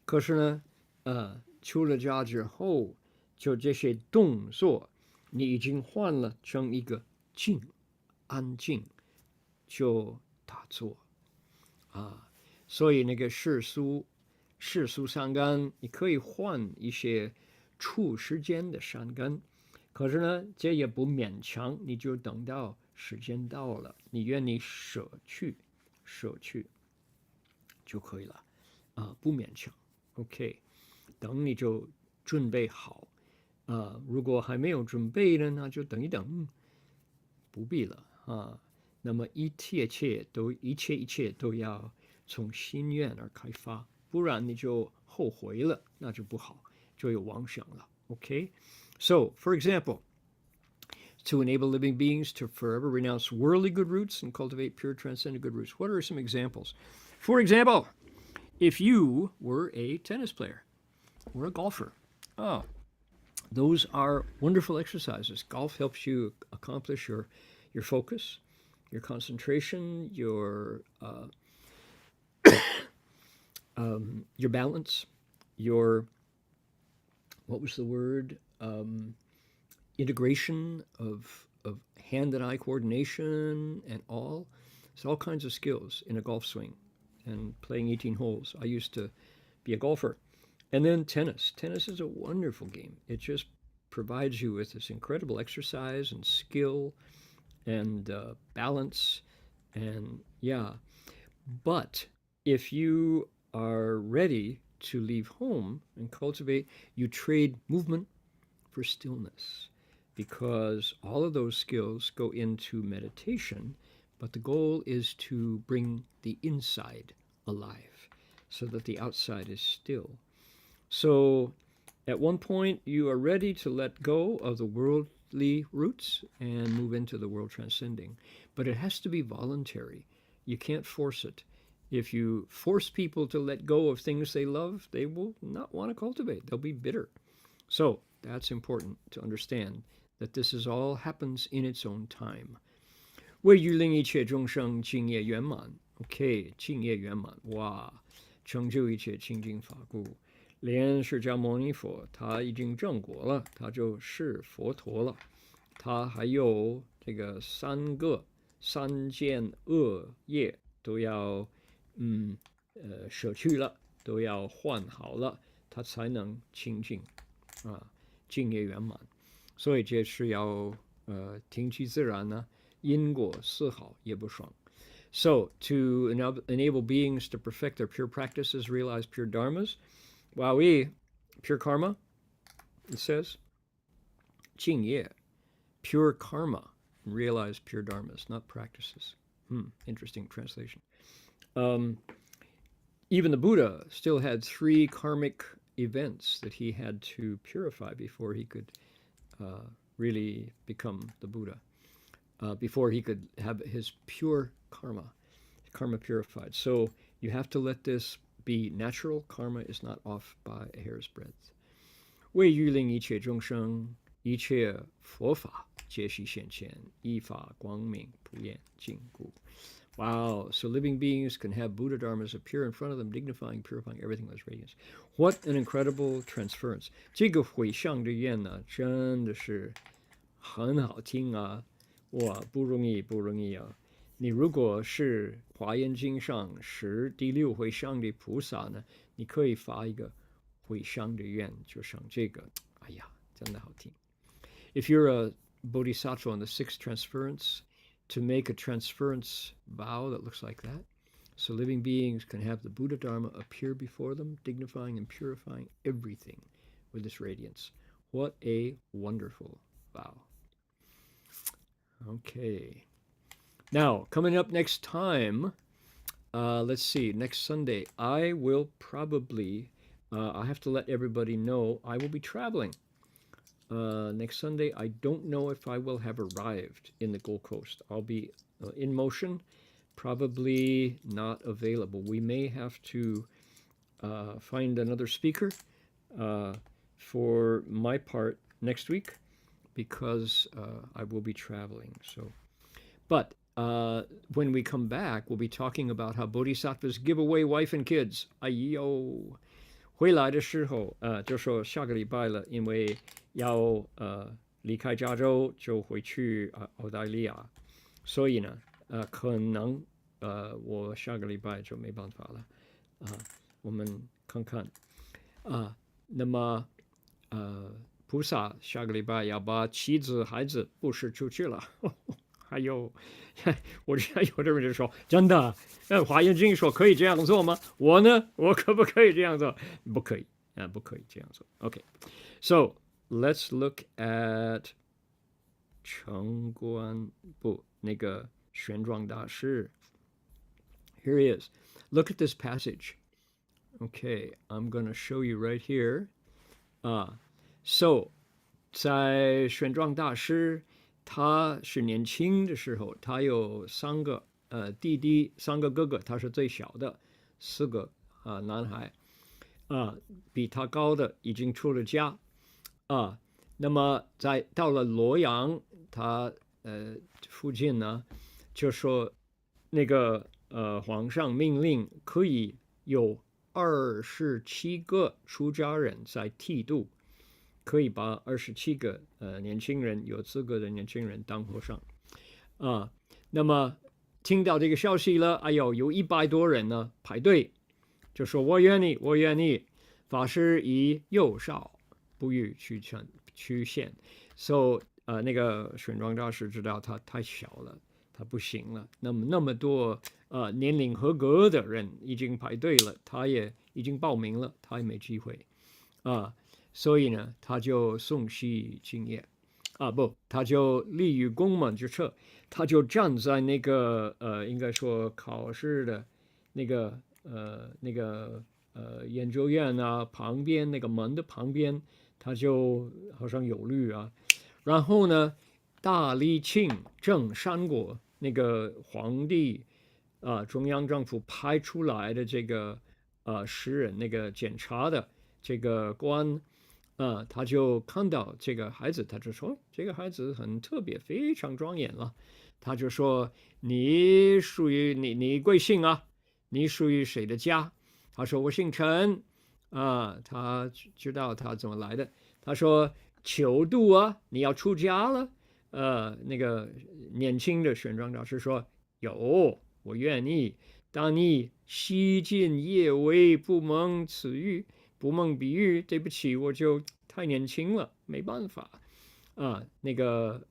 可是呢出了家之后，就这些动作你已经换了成一个安静就打坐所以那个世俗善根，你可以换一些处时间的善根，可是呢这也不勉强，你就等到时间到了，你愿意舍去就可以了不勉强。 OK， 等你就准备好如果还没有准备呢，那就等一等，不必了那么一切都要从心愿而开发，不然你就后悔了，那就不好，就有妄想了。Okay? So, for example, to enable living beings to forever renounce worldly good roots and cultivate pure transcendent good roots. What are some examples? For example, if you were a tennis player or a golfer, those are wonderful exercises. Golf helps you accomplish your focus, your concentration, your balance, your, what was the word? Integration of hand and eye coordination and all. It's all kinds of skills in a golf swing and playing 18 holes. I used to be a golfer. And then tennis. Tennis is a wonderful game. It just provides you with this incredible exercise and skill and balance. And yeah, but if you are ready to leave home and cultivate, you trade movement for stillness, because all of those skills go into meditation, but the goal is to bring the inside alive so that the outside is still. So at one point, you are ready to let go of the worldly roots and move into the world transcending. But it has to be voluntary. You can't force it. If you force people to let go of things they love, they will not want to cultivate. They'll be bitter. So that's important to understand, that this is all happens in its own time. 为欲令一切众生净业圆满 ，OK， 净业圆满，哇，成就一切清净法故。连释迦牟尼佛他已经证果了，他就是佛陀了。他还有这个三件恶业都要舍去了，都要换好了，他才能清净啊，净业圆满。所以这是要听其自然呢，因果丝毫也不爽。So to enable beings to perfect their pure practices, realize pure dharmas. Wowie, pure karma, it says. 净业, pure karma, realize pure dharmas, not practices. Interesting translation. Even the Buddha still had 3 karmic events that he had to purify before he could really become the Buddha, before he could have his pure karma purified. So you have to let this be natural. Karma is not off by a hair's breadth. 为欲令一切众生一切佛法皆悉现前，依法光明普遍净故。Wow, so living beings can have Buddha Dharmas appear in front of them, dignifying, purifying everything with radiance. What an incredible transference. 这个回向的愿呢，真的是很好听啊，哇，不容易啊。你如果是华严经上第6回向的菩萨呢，你可以发一个回向的愿，就像这个，哎呀，真的好听。If you're a bodhisattva on the 6th transference, to make a transference vow that looks like that, so living beings can have the Buddha Dharma appear before them, dignifying and purifying everything with this radiance. What a wonderful vow. Okay. Now, coming up next time, let's see, next Sunday, I will probably, I have to let everybody know I will be traveling. Next Sunday, I don't know if I will have arrived in the Gold Coast. I'll be in motion, probably not available. We may have to find another speaker for my part next week, because I will be traveling. So, but when we come back, we'll be talking about how bodhisattvas give away wife and kids. 哎呦，回来的时候，就说下个礼拜了，因为要离开加州，就回去澳大利亚，所以呢，可能我下个礼拜就没办法了，我们看看，那么菩萨下个礼拜要把妻子孩子布施出去了。还有，我知道有的人就说，真的，华严经说可以这样做吗？我呢，我可不可以这样做？不可以，不可以这样做。Okay, so let's look at 成观不那个玄奘大师。Here he is. Look at this passage. Okay, I'm going to show you right here. So 在玄奘大师。他是年轻的时候，他有3个弟弟，3个哥哥，他是最小的，4个男孩，比他高的已经出了家，那么到了洛阳，他附近呢，就说那个皇上命令可以有27个出家人在剃度，可以把27个年轻人有资格的年轻人当和尚啊。那么听到这个消息了，哎呦，有100多人呢排队，就说我愿意，我愿意。法师以幼少不欲曲线，所以那个玄奘大师知道他太小了，他不行了。那么多年龄合格的人已经排队了，他也已经报名了，他也没机会所以呢，他就诵习经业他就立于宫门之侧，他就站在那个应该说考试的那个研究院旁边那个门的旁边，他就好像有律然后呢，大力庆正三国那个皇帝中央政府派出来的这个诗人那个检查的这个官他就看到这个孩子，他就说这个孩子很特别，非常庄严了。他就说你属于你贵姓你属于谁的家？他说我姓陈他知道他怎么来的。他说求度你要出家了？那个年轻的玄奘大师说有，我愿意。当你西进夜为不蒙此遇，不蒙比喻，对不起，我就太年轻了，没办法那个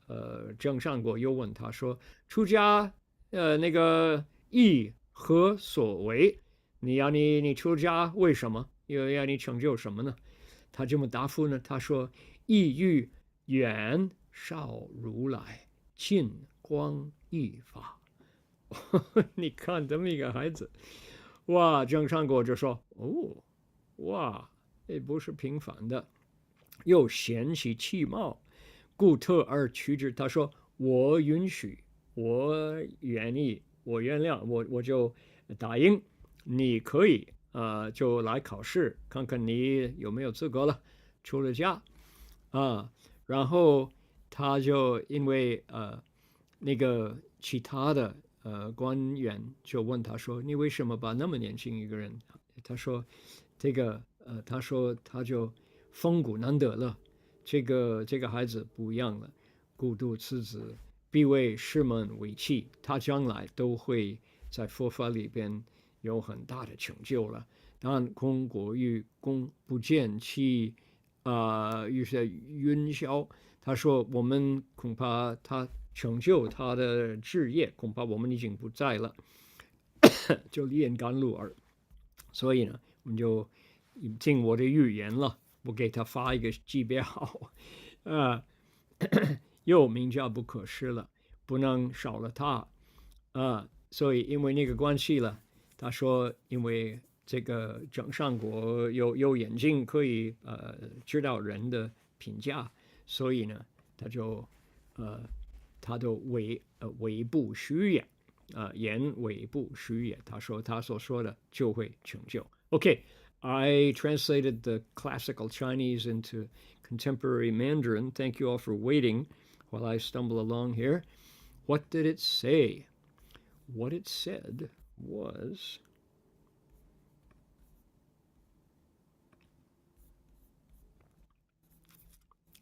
郑上国又问他说出家那个意何所为？你出家为什么？又要你成就什么呢？他这么答复呢？他说意欲远少如来，近光一法。你看这么一个孩子，哇！郑上国就说哇，这不是平凡的，又显其气貌，故特而取之。他说我允许，我愿意，我原谅，我就答应你可以就来考试，看看你有没有资格了，出了家然后他就因为那个其他的官员就问他说你为什么把那么年轻一个人？他说这个他说他就风骨难得了，这个孩子不一样了，故度此子，必为师门为器，他将来都会在佛法里边有很大的成就了。但空国欲功不见其有些云霄。他说我们恐怕他成就他的志业，恐怕我们已经不在了，就离人赶路而。所以呢，我们就尽我的预言了，我给他发一个级别号又名教不可失了，不能少了他所以因为那个关系了，他说因为这个郑上国有眼睛可以知道人的评价，所以呢他都为不虚也言为不虚也。他说他所说的就会成就。Okay, I translated the classical Chinese into contemporary Mandarin. Thank you all for waiting while I stumble along here. What did it say? What it said was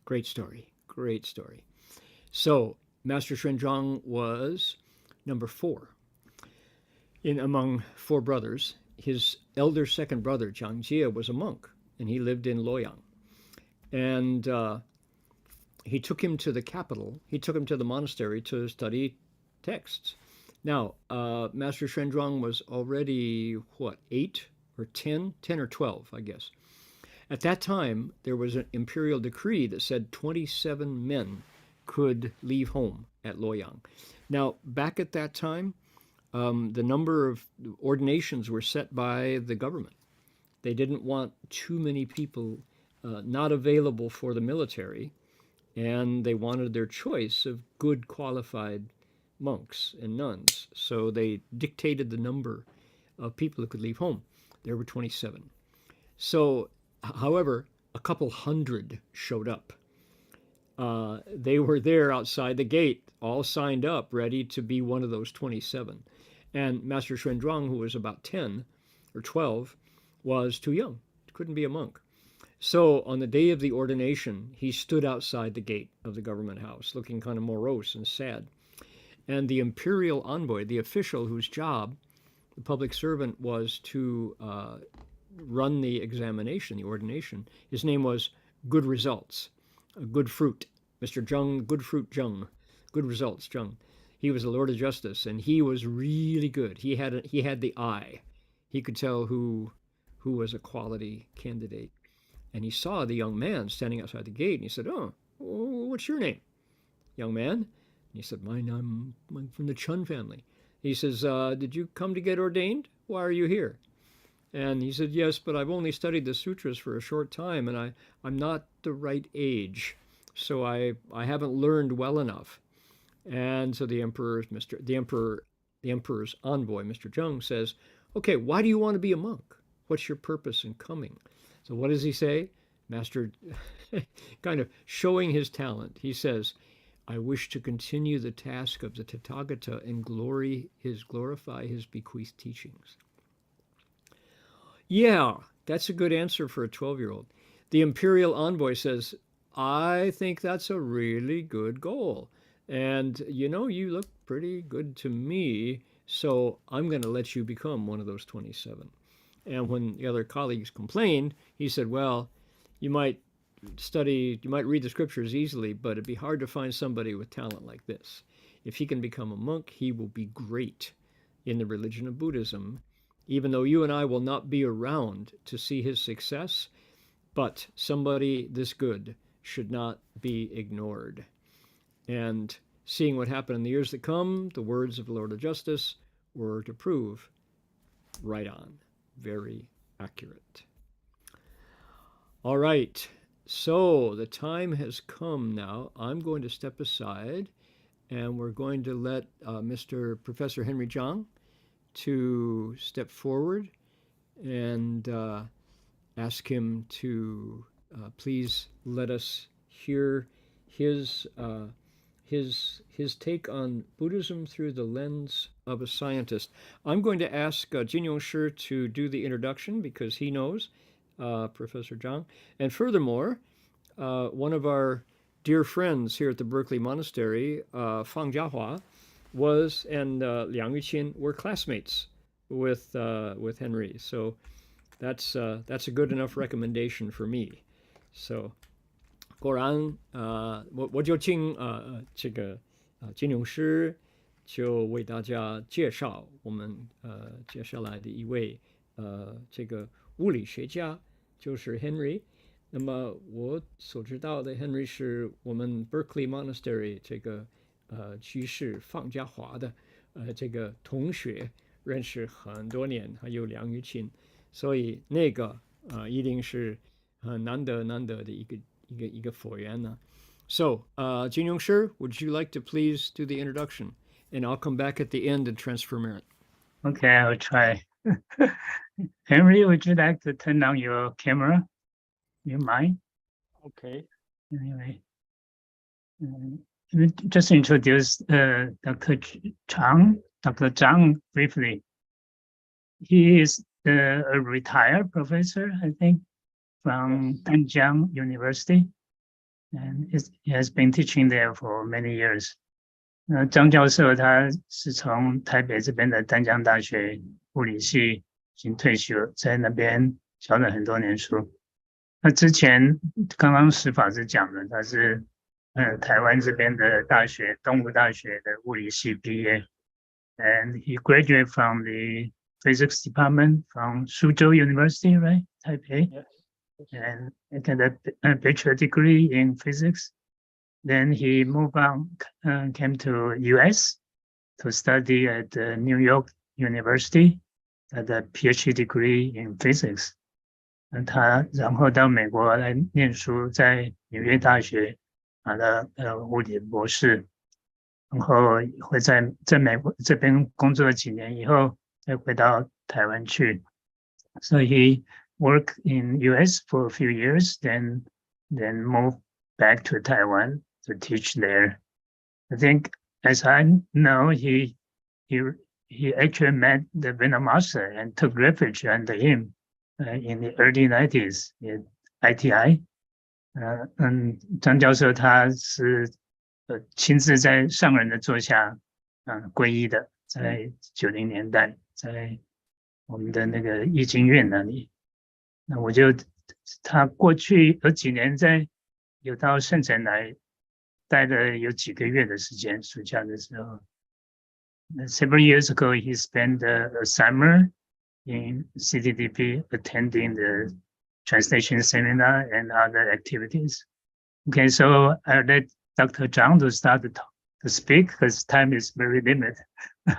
great story. So Master Xuanzang was number 4 among 4 brothers. His elder second brother, Chang was a monk, and he lived in Luoyang. And he took him to the capital. He took him to the monastery to study texts. Now, Master Xuanzang was already, 8 or 10? 10 or 12, I guess. At that time, there was an imperial decree that said 27 men could leave home at Luoyang. Now, back at that time, the number of ordinations were set by the government. They didn't want too many people not available for the military, and they wanted their choice of good qualified monks and nuns. So they dictated the number of people who could leave home. There were 27. So, however, a couple hundred showed up. they were there outside the gate, all signed up, ready to be one of those 27. And Master Xuanzhuang, who was about 10 or 12, was too young, couldn't be a monk. So on the day of the ordination, he stood outside the gate of the government house, looking kind of morose and sad. And the imperial envoy, the official whose job, the public servant, was to run the examination, the ordination, his name was Good Results, Good Fruit, Mr. Chang, Good Fruit Chang, Good Results Chang. He was the Lord of Justice, and he was really good. He had the eye. He could tell who was a quality candidate. And he saw the young man standing outside the gate, and he said, "Oh, what's your name, young man?" And he said, I'm from the Chun family." He says, "Did you come to get ordained? Why are you here?" And he said, "Yes, but I've only studied the sutras for a short time, and I'm not the right age, so I haven't learned well enough." And so the emperor's envoy, Mr. Chang, says, "Okay, why do you want to be a monk? What's your purpose in coming?" So what does he say? Master, kind of showing his talent, he says, "I wish to continue the task of the Tathagata and glorify his bequeathed teachings." Yeah, that's a good answer for a 12-year-old. The imperial envoy says, "I think that's a really good goal. And, you look pretty good to me, so I'm going to let you become one of those 27. And when the other colleagues complained, he said, "Well, you might read the scriptures easily, but it'd be hard to find somebody with talent like this. If he can become a monk, he will be great in the religion of Buddhism, even though you and I will not be around to see his success, but somebody this good should not be ignored." And seeing what happened in the years that come, the words of the Lord of Justice were to prove right on, very accurate. All right, so the time has come now. I'm going to step aside, and we're going to let Professor Henry Chang to step forward and ask him to please let us hear his take on Buddhism through the lens of a scientist. I'm going to ask Heng Sure to do the introduction because he knows Professor Chang. And furthermore, one of our dear friends here at the Berkeley Monastery, Fang Jiahua, and Liang Yuqin were classmates with Henry. So that's a good enough recommendation for me. So 果然我就请这个金勇师就为大家介绍我们接下来的一位这个物理学家，就是 Henry。那么我所知道的 Henry 是我们 Berkeley Monastery 这个居士方家华的这个同学，认识很多年，还有梁玉琴，所以那个一定是很难得的一个佛缘呢。So, Heng Sure, would you like to please do the introduction? And I'll come back at the end and transfer merit. Okay, I'll try. Henry, would you like to turn on your camera? You mind? Okay. Anyway, just introduce Dr. Chang briefly. He is a retired professor, I think, from Chang University, and he has been teaching there for many years. 张教授他是从台北这边的淡江大学物理系已经退休，在那边教了很多年书。那之前刚刚石法师讲的，他是台湾这边的大学东吴大学的物理系毕业 ，and he graduated from the physics department from Suzhou University, right, Taipei. Yes. And got a bachelor degree in physics. Then he moved on, came to US to study at New York University, got a PhD degree in physics. 他然后到美国来念书，在纽约大学拿了物理博士，然后会在美国这边工作了几年以后，再回到台湾去。So he worked in US for a few years, then moved back to Taiwan to teach there. I think, as I know, he actually met the Venom Master and took refuge under him in the early 90s in ITI. 张教授他是亲自在上人的座下皈依的，在90年代，在我们的那个易经院那里。那我就他过去有几年有到圣城来待了有几个月的时间，暑假的时候。Several years ago, he spent a summer in CTTP attending the translation seminar and other activities. Okay, so I'll let Dr. Chang to start to speak because time is very limited.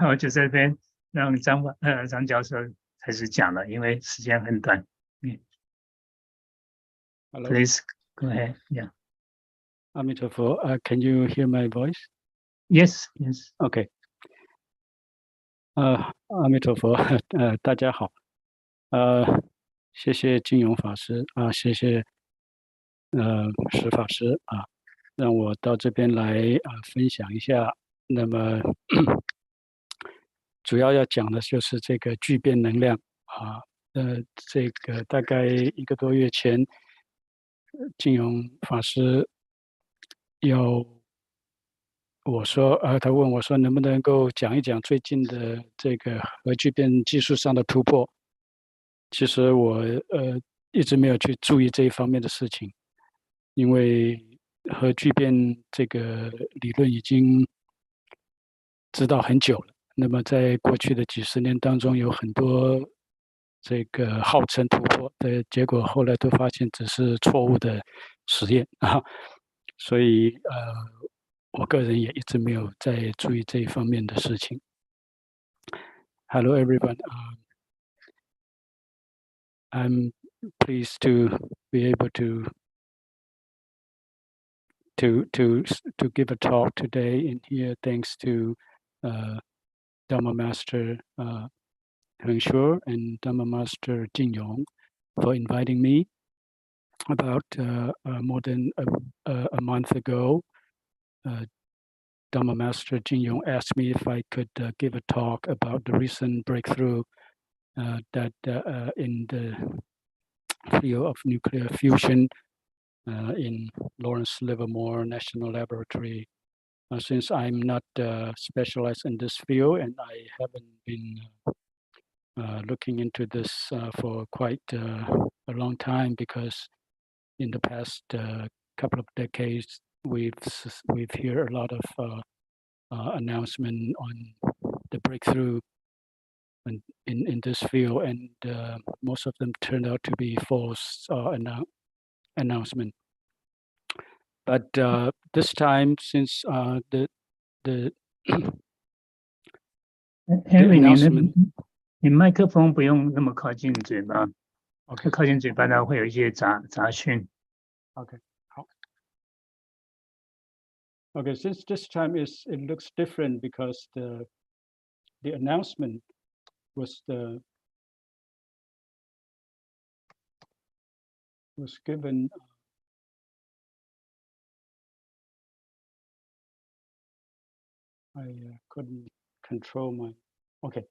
我就在这边让张教授开始讲了，因为时间很短。Hello. Please go ahead. Yeah. Amitabha, can you hear my voice? Yes. Yes. Okay. 阿弥陀佛，大家好，谢谢金勇法师谢谢石法师让我到这边来分享一下。那么主要要讲的就是这个聚变能量这个大概1个多月前，金勇法师他问我说能不能够讲一讲最近的这个核聚变技术上的突破。其实我一直没有去注意这一方面的事情，因为核聚变这个理论已经知道很久了。那么在过去的几十年当中，有很多这个号称突破的结果，后来都发现只是错误的实验所以我个人也一直没有在注意这一方面的事情。Hello everyone. I'm pleased to be able to give a talk today in here, thanks to Dharma Master Heng Sure and Dharma Master Jin for inviting me. About more than a month ago, Dharma Master Jin asked me if I could give a talk about the recent breakthrough that in the field of nuclear fusion in Lawrence Livermore National Laboratory. Since I'm not specialized in this field and I haven't been looking into this for quite a long time, because in the past couple of decades we've heard a lot of announcement on the breakthrough in this field, and most of them turned out to be false announcement. But this time, since the Henry, 你麦克风不用那么靠近嘴巴，靠近嘴巴呢会有一些杂讯。Okay. Okay, since this time it looks different because the announcement was given I couldn't control my okay,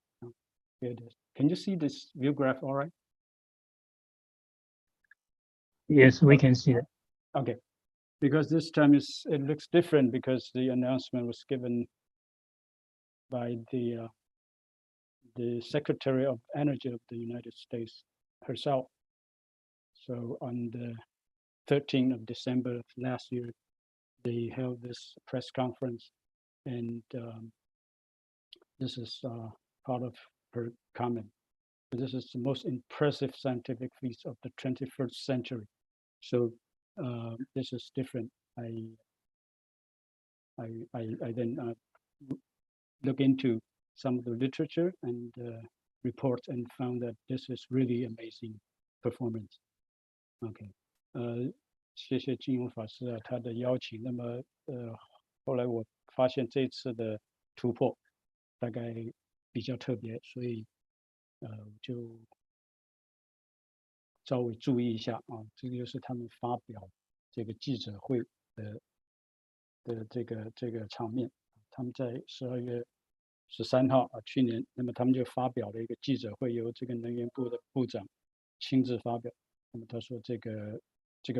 here it is. Can you see this view graph all right? Yes, we can see it. Okay, because this time it looks different because the announcement was given by the Secretary of Energy of the United States herself. So on the 13th of December of last year, they held this press conference, and this is part of her comment. This is the most impressive scientific feat of the 21st century. So this is different. I then look into some of the literature and reports and found that this is really amazing performance. Okay. 谢谢金勇法师他的邀请。那么后来我发现这次的突破大概比较特别，所以就稍微注意一下这个就是他们发表这个记者会的这个场面。他们在12月13号去年，那么他们就发表了一个记者会，由这个能源部的部长亲自发表。那么他说这个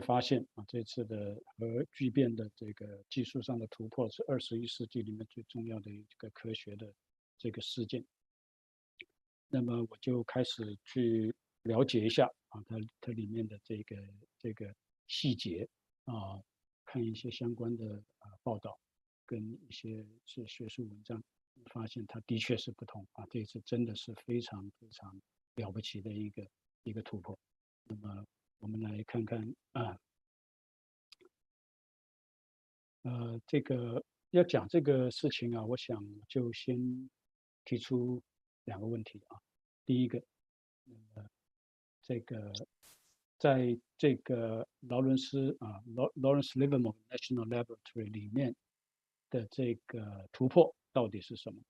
发现这次的核聚变的这个技术上的突破是21世纪里面最重要的一个科学的这个事件。那么我就开始去了解一下它里面的这个细节看一些相关的报道，跟一些学术文章，发现它的确是不同这一次真的是非常非常了不起的一个突破。那么我们来看看这个要讲这个事情我想就先提出2个问题第一个，这个在这个劳伦斯Lawrence Livermore National Laboratory 里面的这个突破到底是什么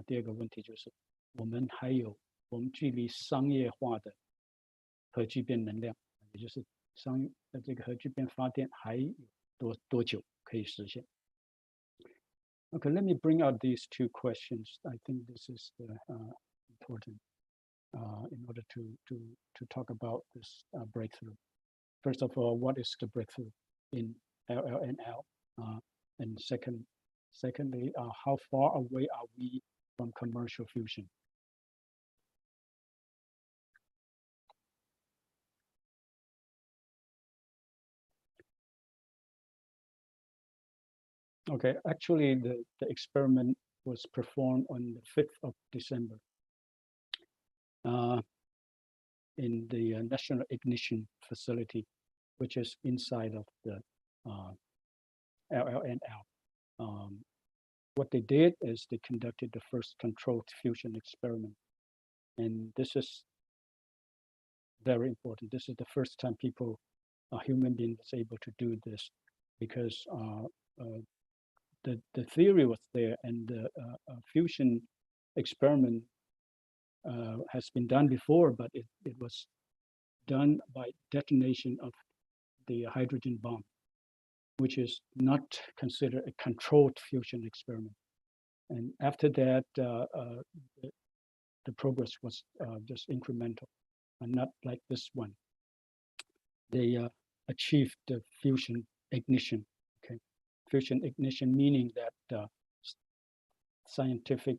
第二个问题就是我们距离商业化的核聚变能量，也就是这个核聚变发电还有多久可以实现。Okay, let me bring out these 2 questions. I think this is important in order to talk about this breakthrough. First of all, what is the breakthrough in LLNL? And secondly, how far away are we from commercial fusion? Okay, actually the experiment was performed on the 5th of December in the National Ignition Facility, which is inside of the LLNL. What they did is they conducted the first controlled fusion experiment. And this is very important. This is the first time human being was able to do this, because the theory was there, and the fusion experiment has been done before, but it was done by detonation of the hydrogen bomb, which is not considered a controlled fusion experiment. And after that, the progress was just incremental, and not like this one. They achieved the fusion ignition. Okay, fusion ignition meaning that scientific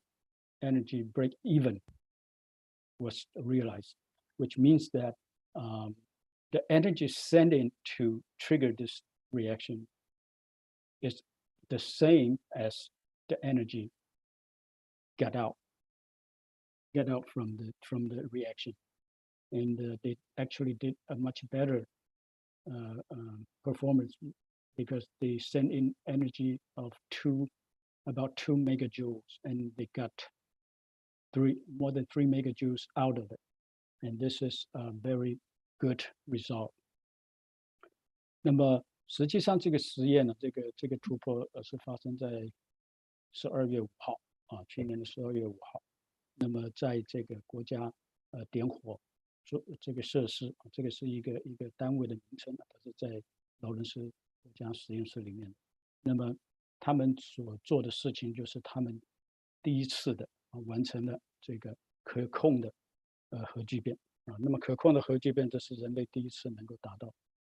energy break even was realized, which means that the energy sent in to trigger this reaction is the same as the energy get out from the reaction. And they actually did a much better performance, because they sent in energy of about 2 megajoules, and they got more than 3 megajoules out of it. And this is a very good result. 那么实际上这个实验呢，这个突破是发生在12月5号去年的12月5号。那么在这个国家点火做这个设施，这个是一个单位的名称，它是在劳伦斯国家实验室里面。那么他们所做的事情就是他们第一次的完成了这个可控的核聚变那么可控的核聚变，这是人类第一次能够达到。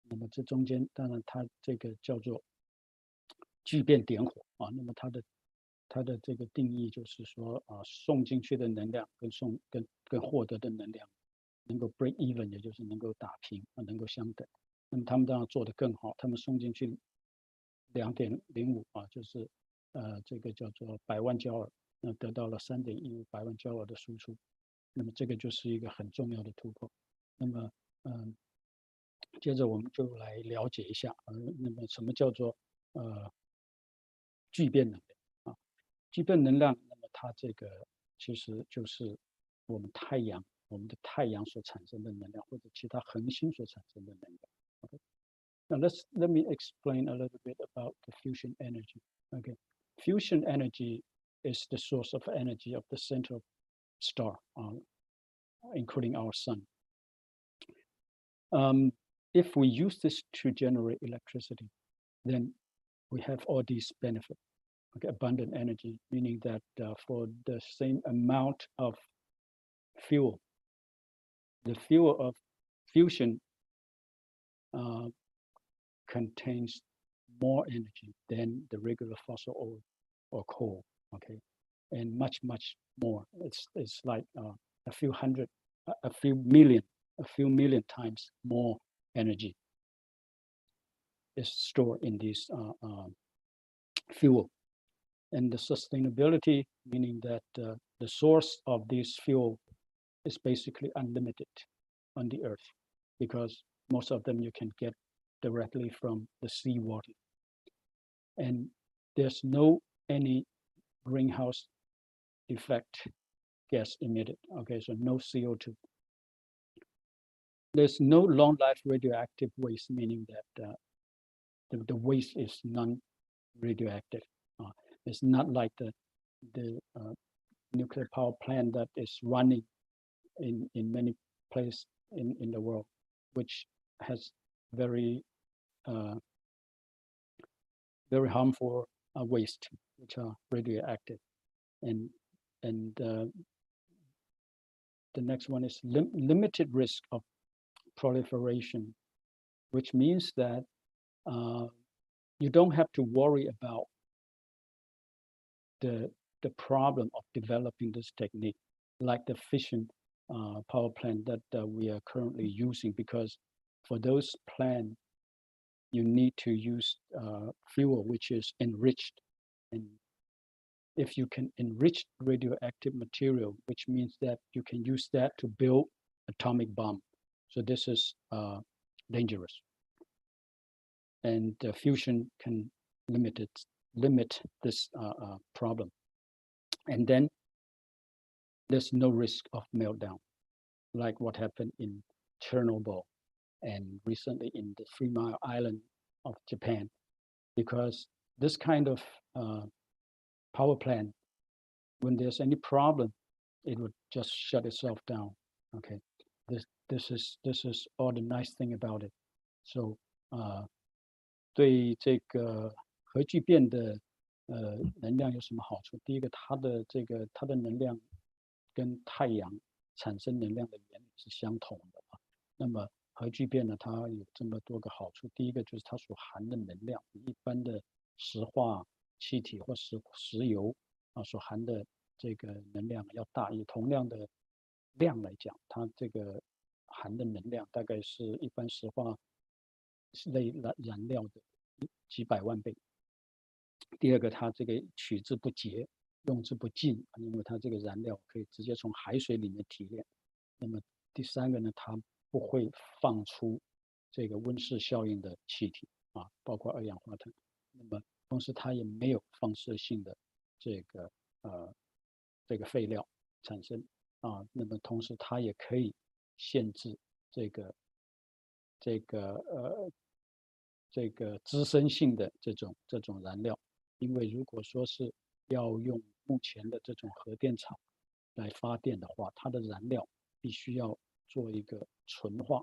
那么这中间当然它这个叫做聚变点火那么它的这个定义就是说送进去的能量跟获得的能量能够 break even， 也就是能够打平能够相等。那么他们当然做得更好，他们送进去2.05就是这个叫做100万焦耳，得到了3.15百万焦耳的输出。那么这个就是一个很重要的突破。那么接着我们就来了解一下那么什么叫做聚变能量聚变能量，那么它这个其实就是我们的太阳所产生的能量，或者其他恒星所产生的能量。Okay. Now let me explain a little bit about the fusion energy. Okay, fusion energy is the source of energy of the central star, including our sun. If we use this to generate electricity, then we have all these benefits. Okay, abundant energy, meaning that for the same amount of fuel, the fuel of fusion contains more energy than the regular fossil oil or coal. Okay, and much more. It's like a few million times more energy is stored in this fuel. And the sustainability, meaning that the source of this fuel is basically unlimited on the earth, because most of them you can get directly from the seawater. And there's no any greenhouse effect gas emitted. Okay, so no CO2. There's no long life radioactive waste, meaning that the waste is non-radioactive. It's not like the nuclear power plant that is running in many places in the world, which has very harmful waste, which are radioactive. And the next one is limited risk of proliferation, which means that you don't have to worry about the problem of developing this technique, like the fission power plant that we are currently using, because for those plants, you need to use fuel which is enriched. And if you can enrich radioactive material, which means that you can use that to build atomic bomb. So this is dangerous. And fusion can limit this problem. And then there's no risk of meltdown, like what happened in Chernobyl and recently in the 3 Mile Island of Japan, because this kind of power plant, when there's any problem, it would just shut itself down. Okay, this is all the nice thing about it. So 对这个核聚变的能量有什么好处？第一个，它的能量跟太阳产生能量的原理是相同的啊。那么核聚变呢，它有这么多个好处。第一个就是它所含的能量，比一般的石化气体或石油所含的这个能量要大。以同样的量来讲，它这个含的能量大概是一般石化类燃料的几百万倍。第二个，它这个取之不竭，用之不尽，因为它这个燃料可以直接从海水里面提炼。那么第三个呢，它不会放出这个温室效应的气体包括二氧化碳。那么同时它也没有放射性的这个废料产生那么同时它也可以限制这个滋生性的这种燃料。因为如果说是要用目前的这种核电厂来发电的话，它的燃料必须要做一个纯化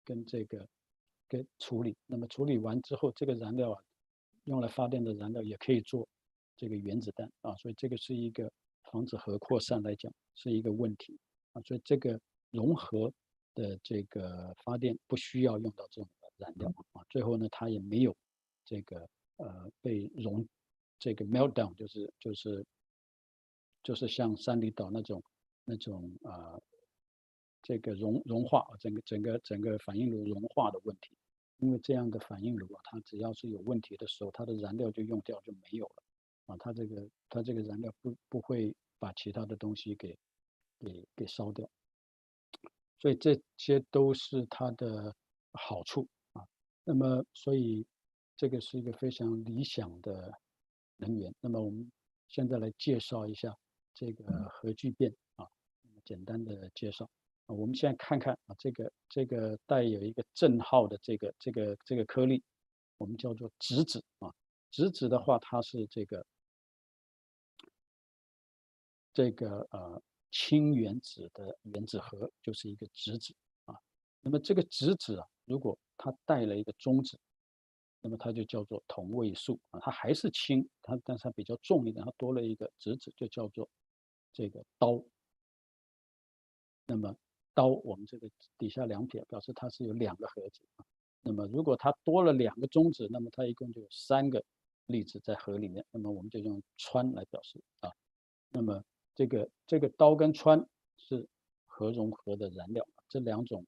跟处理。那么处理完之后，这个燃料用来发电的燃料也可以做这个原子弹所以这个是一个防止核扩散来讲是一个问题所以这个融合的这个发电不需要用到这种燃料最后呢，它也没有这个被这个 meltdown， 就是像三里岛那种这个融化整个反应炉融化的问题。因为这样的反应炉它只要是有问题的时候，它的燃料就用掉就没有了它这个燃料不会把其他的东西给烧掉。所以这些都是它的好处那么所以这个是一个非常理想的能源。那么我们现在来介绍一下这个核聚变简单的介绍我们现在看看这个带有一个正号的这个颗粒，我们叫做质子质子的话，它是这个氢原子的原子核就是一个质子那么这个质子如果它带了一个中子，那么它就叫做同位素啊，它还是氢，但是它比较重一点，它多了一个质子，就叫做这个氘。那么氘，我们这个底下2撇表示它是有2个核子啊。那么如果它多了2个中子，那么它一共就有3个粒子在核里面，那么我们就用氚来表示啊。那么这个氘跟氚是核融合的燃料，这2种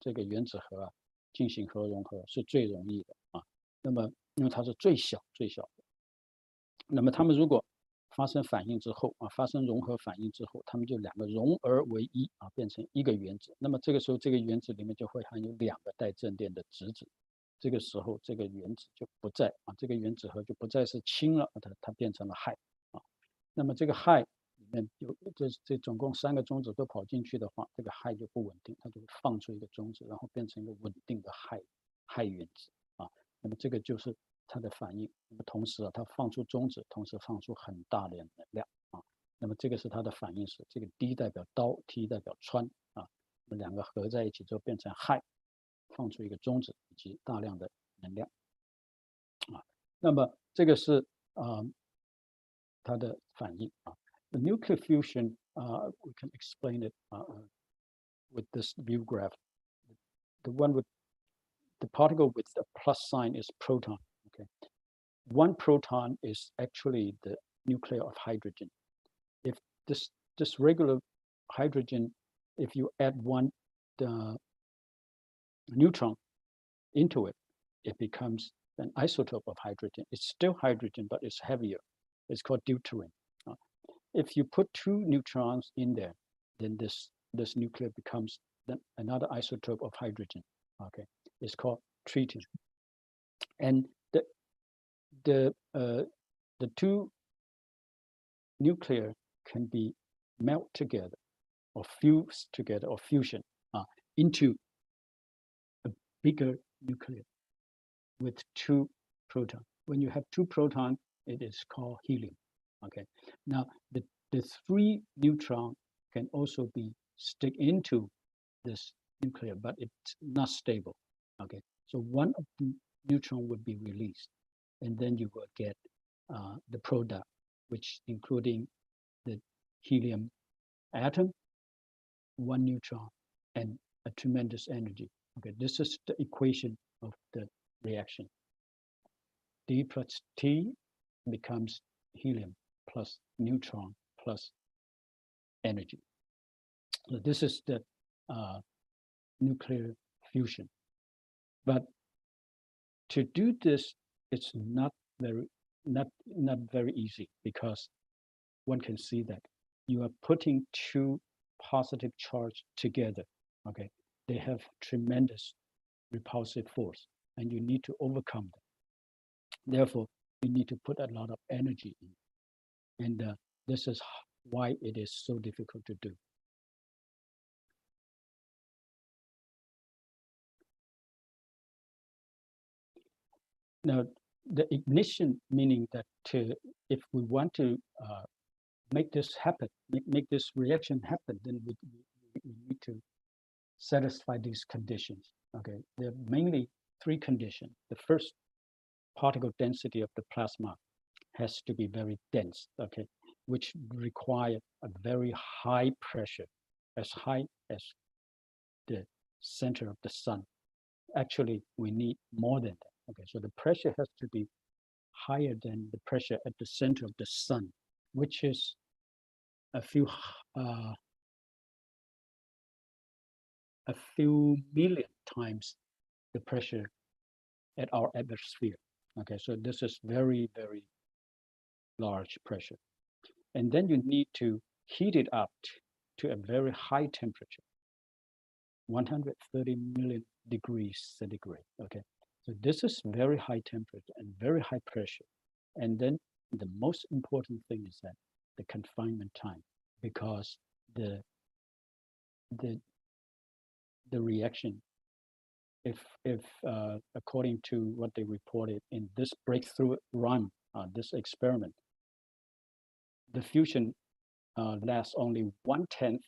这个原子核啊进行核融合是最容易的啊。那么因为它是最小的，那么它们如果发生反应之后啊，发生融合反应之后，它们就2个融而为一啊，变成1个原子。那么这个时候，这个原子里面就会含有2个带正电的质子。这个时候，这个原子就不再啊，这个原子核就不再是氢了，它变成了氦啊。那么这个氦里面有这总共3个中子都跑进去的话，这个氦就不稳定，它就会放出一个中子，然后变成一个稳定的氦原子啊。那么这个就是它的反应。那么同时啊，它放出中子，同时放出很大的能量啊。那么这个是它的反应式，这个 D 代表氘 ，T 代表氚啊。那2个合在一起之后变成氦，放出一个中子以及大量的能量啊。那么这个是它的反应啊。The nuclear fusion, we can explain it with this view graph. The one with the particle with the plus sign is proton. Okay, 1 proton is actually the nucleus of hydrogen. If this regular hydrogen, if you add 1 neutron into it, it becomes an isotope of hydrogen. It's still hydrogen, but it's heavier. It's called deuterium. If you put 2 neutrons in there, then this nucleus becomes another isotope of hydrogen. Okay, it's called tritium. And the 2 nuclei can be melt together or fuse together or fusion into a bigger nucleus with 2 protons. When you have 2 protons, it is called helium. Okay, now the 3 neutrons can also be stick into this nucleus, but it's not stable. Okay, so 1 of the neutron would be released, and then you will get the product, which including the helium atom, 1 neutron, and a tremendous energy. Okay, this is the equation of the reaction. D plus T becomes helium plus neutron plus energy. So this is the nuclear fusion. But to do this, it's not very easy, because one can see that you are putting 2 positive charge together. Okay, they have tremendous repulsive force, and you need to overcome them. Therefore, you need to put a lot of energy in, and this is why it is so difficult to do. Now, the ignition, meaning that if we want to make this happen, make this reaction happen, then we need to satisfy these conditions. Okay, there are mainly 3 conditions. The first, particle density of the plasma has to be very dense, okay, which require a very high pressure, as high as the center of the sun. Actually, we need more than that. Okay, so the pressure has to be higher than the pressure at the center of the sun, which is a few million times the pressure at our atmosphere. Okay, so this is very, very large pressure. And then you need to heat it up to a very high temperature, 130 million degrees centigrade. Okay, so this is very high temperature and very high pressure. And then the most important thing is that the confinement time, because the reaction, if according to what they reported in this breakthrough run, this experiment, the fusion lasts only 1/10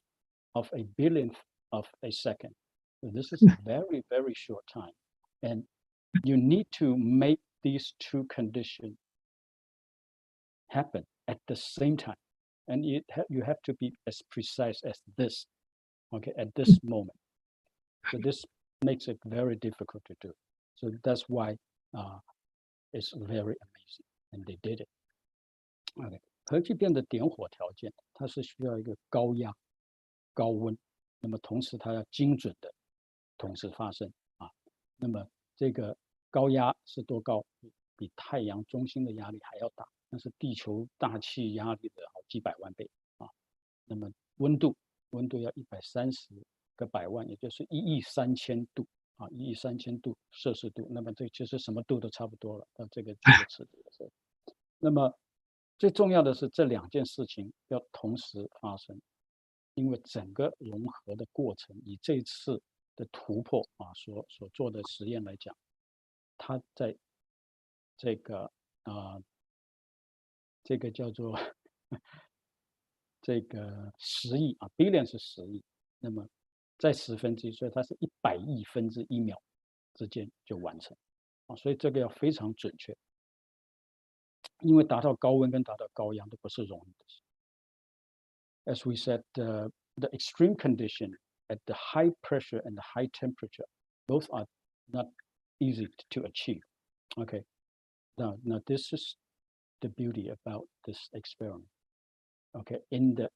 of a billionth of a second. So this is a very, very short time. And you need to make these two conditions happen at the same time. And you have to be as precise as this, okay, at this moment. So this makes it very difficult to do. So that's why it's very amazing, and they did it. Okay. 核聚变的点火条件，它是需要一个高压、高温，那么同时它要精准的同时发生啊。那么这个高压是多高？比太阳中心的压力还要大，那是地球大气压力的好几百万倍啊。那么温度要130个百万，也就是13000度啊，13000度摄氏度。那么这其实什么度都差不多了，到这个尺度的时候。那么最重要的是这两件事情要同时发生，因为整个融合的过程，以这次的突破啊所做的实验来讲，它在这个这个叫做这个10亿啊 ，billion 是10亿，那么在1/10，所以它是100亿分之1秒之间就完成啊，所以这个要非常准确，因为达到高温跟达到高压都不是容易的事。As we said, the extreme condition at the high pressure and the high temperature, both are not easy to achieve. Okay, now this is the beauty about this experiment. Okay, in the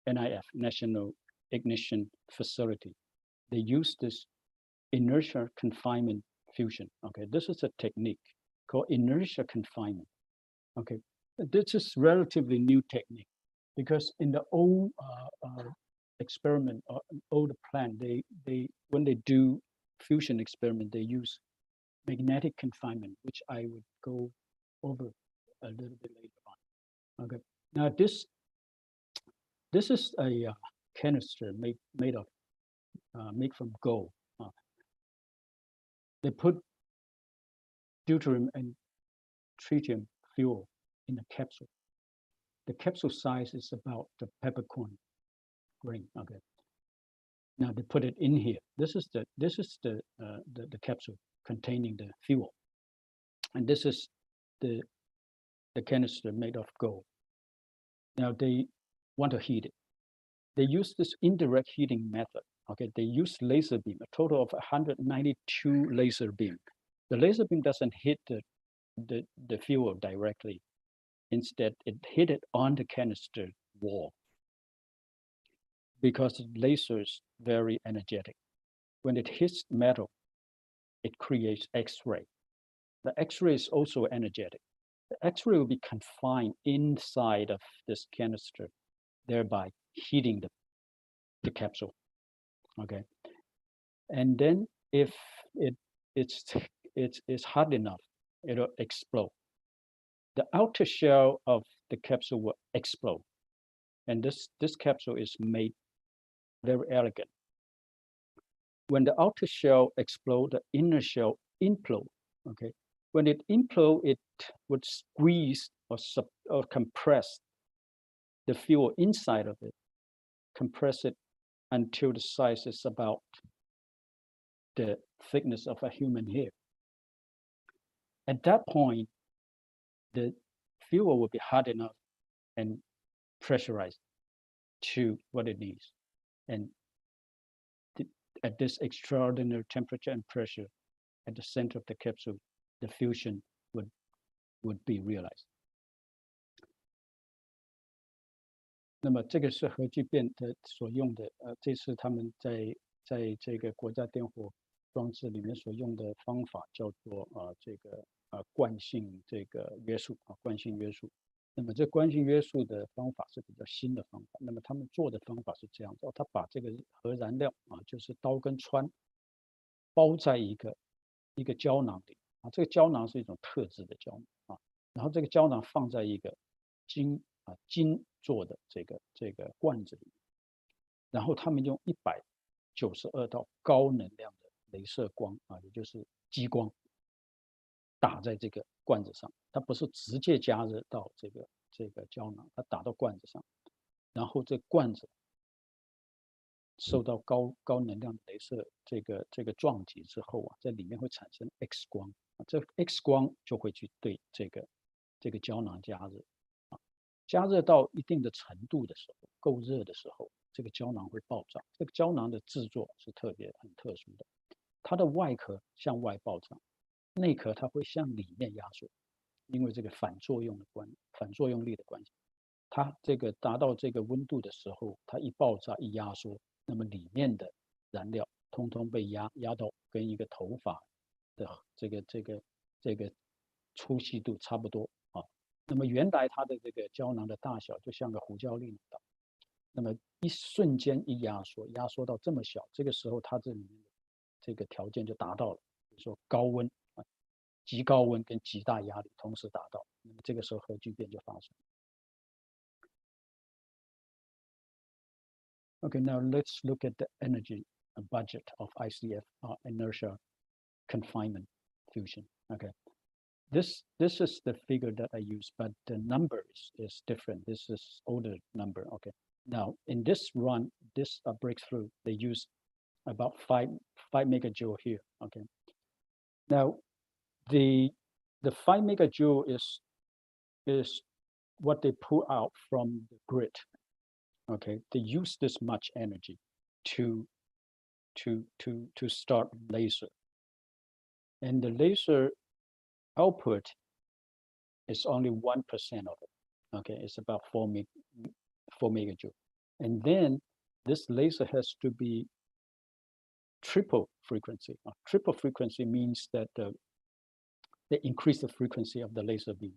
NIF, National Ignition Facility, they use this inertia confinement fusion. Okay, this is a technique called inertia confinement. Okay, this is relatively new technique because in the old experiment or old plant, they when they do fusion experiment, they use magnetic confinement, which I would go over a little bit later on. Okay, now this is a canister made from gold. They put deuterium and tritium fuel in a capsule. The capsule size is about the peppercorn grain. Okay. Now they put it in here. This is the capsule containing the fuel, and this is the canister made of gold. Now they want to heat it. They use this indirect heating method. Okay, they use laser beam, a total of 192 laser beam. The laser beam doesn't hit the fuel directly. Instead, it hit it on the canister wall because the laser is very energetic. When it hits metal, it creates X-ray. The X-ray is also energetic. The X-ray will be confined inside of this canister, thereby heating the capsule. Okay, and then if it's hot enough, it'll explode. The outer shell of the capsule will explode, and this capsule is made very elegant. When the outer shell explodes, the inner shell implode. Okay, when it implodes, it would squeeze or compress the fuel inside of it, compress it until the size is about the thickness of a human hair. At that point, the fuel will be hot enough and pressurized to what it needs. And at this extraordinary temperature and pressure at the center of the capsule, the fusion would be realized. 那么这个是核聚变的所用的，这次他们在这个国家点火装置里面所用的方法叫做惯性这个约束啊，惯性约束。那么这惯性约束的方法是比较新的方法。那么他们做的方法是这样子，他把这个核燃料啊，就是刀跟氚，包在一个胶囊里啊，这个胶囊是一种特制的胶囊啊，然后这个胶囊放在一个金做的这个罐子里，然后他们用192道高能量的雷射光啊，也就是激光，打在这个罐子上，它不是直接加热到这个胶囊，它打到罐子上，然后这罐子受到高能量的镭射这个撞击之后啊，在里面会产生 X 光啊，这 X 光就会去对这个胶囊加热啊，加热到一定的程度的时候，够热的时候，这个胶囊会爆炸。这个胶囊的制作是很特殊的，它的外壳向外爆炸，内壳它会向里面压缩，因为这个反作用力的关系。它这个达到这个温度的时候，它一爆炸一压缩，那么里面的燃料通通被压到跟一个头发的这个粗细度差不多啊。那么原来它的这个胶囊的大小就像个胡椒粒那么大，那么一瞬间一压缩到这么小，这个时候它这里面的这个条件就达到了，比如说高温啊，极高温跟极大压力同时达到，那么这个时候核聚变就发生。Okay, now let's look at the energy budget of ICF, inertia confinement fusion. Okay, this is the figure that I use, but the number is different. This is older number. Okay, now in this run, this breakthrough, they use about 5 megajoule here. Okay, now the 5 megajoule is what they pull out from the grid. Okay, they use this much energy to start laser, and the laser output is only 1% of it. Okay, it's about 4 megajoule, and then this laser has to be triple frequency. Triple frequency means that they increase the frequency of the laser beam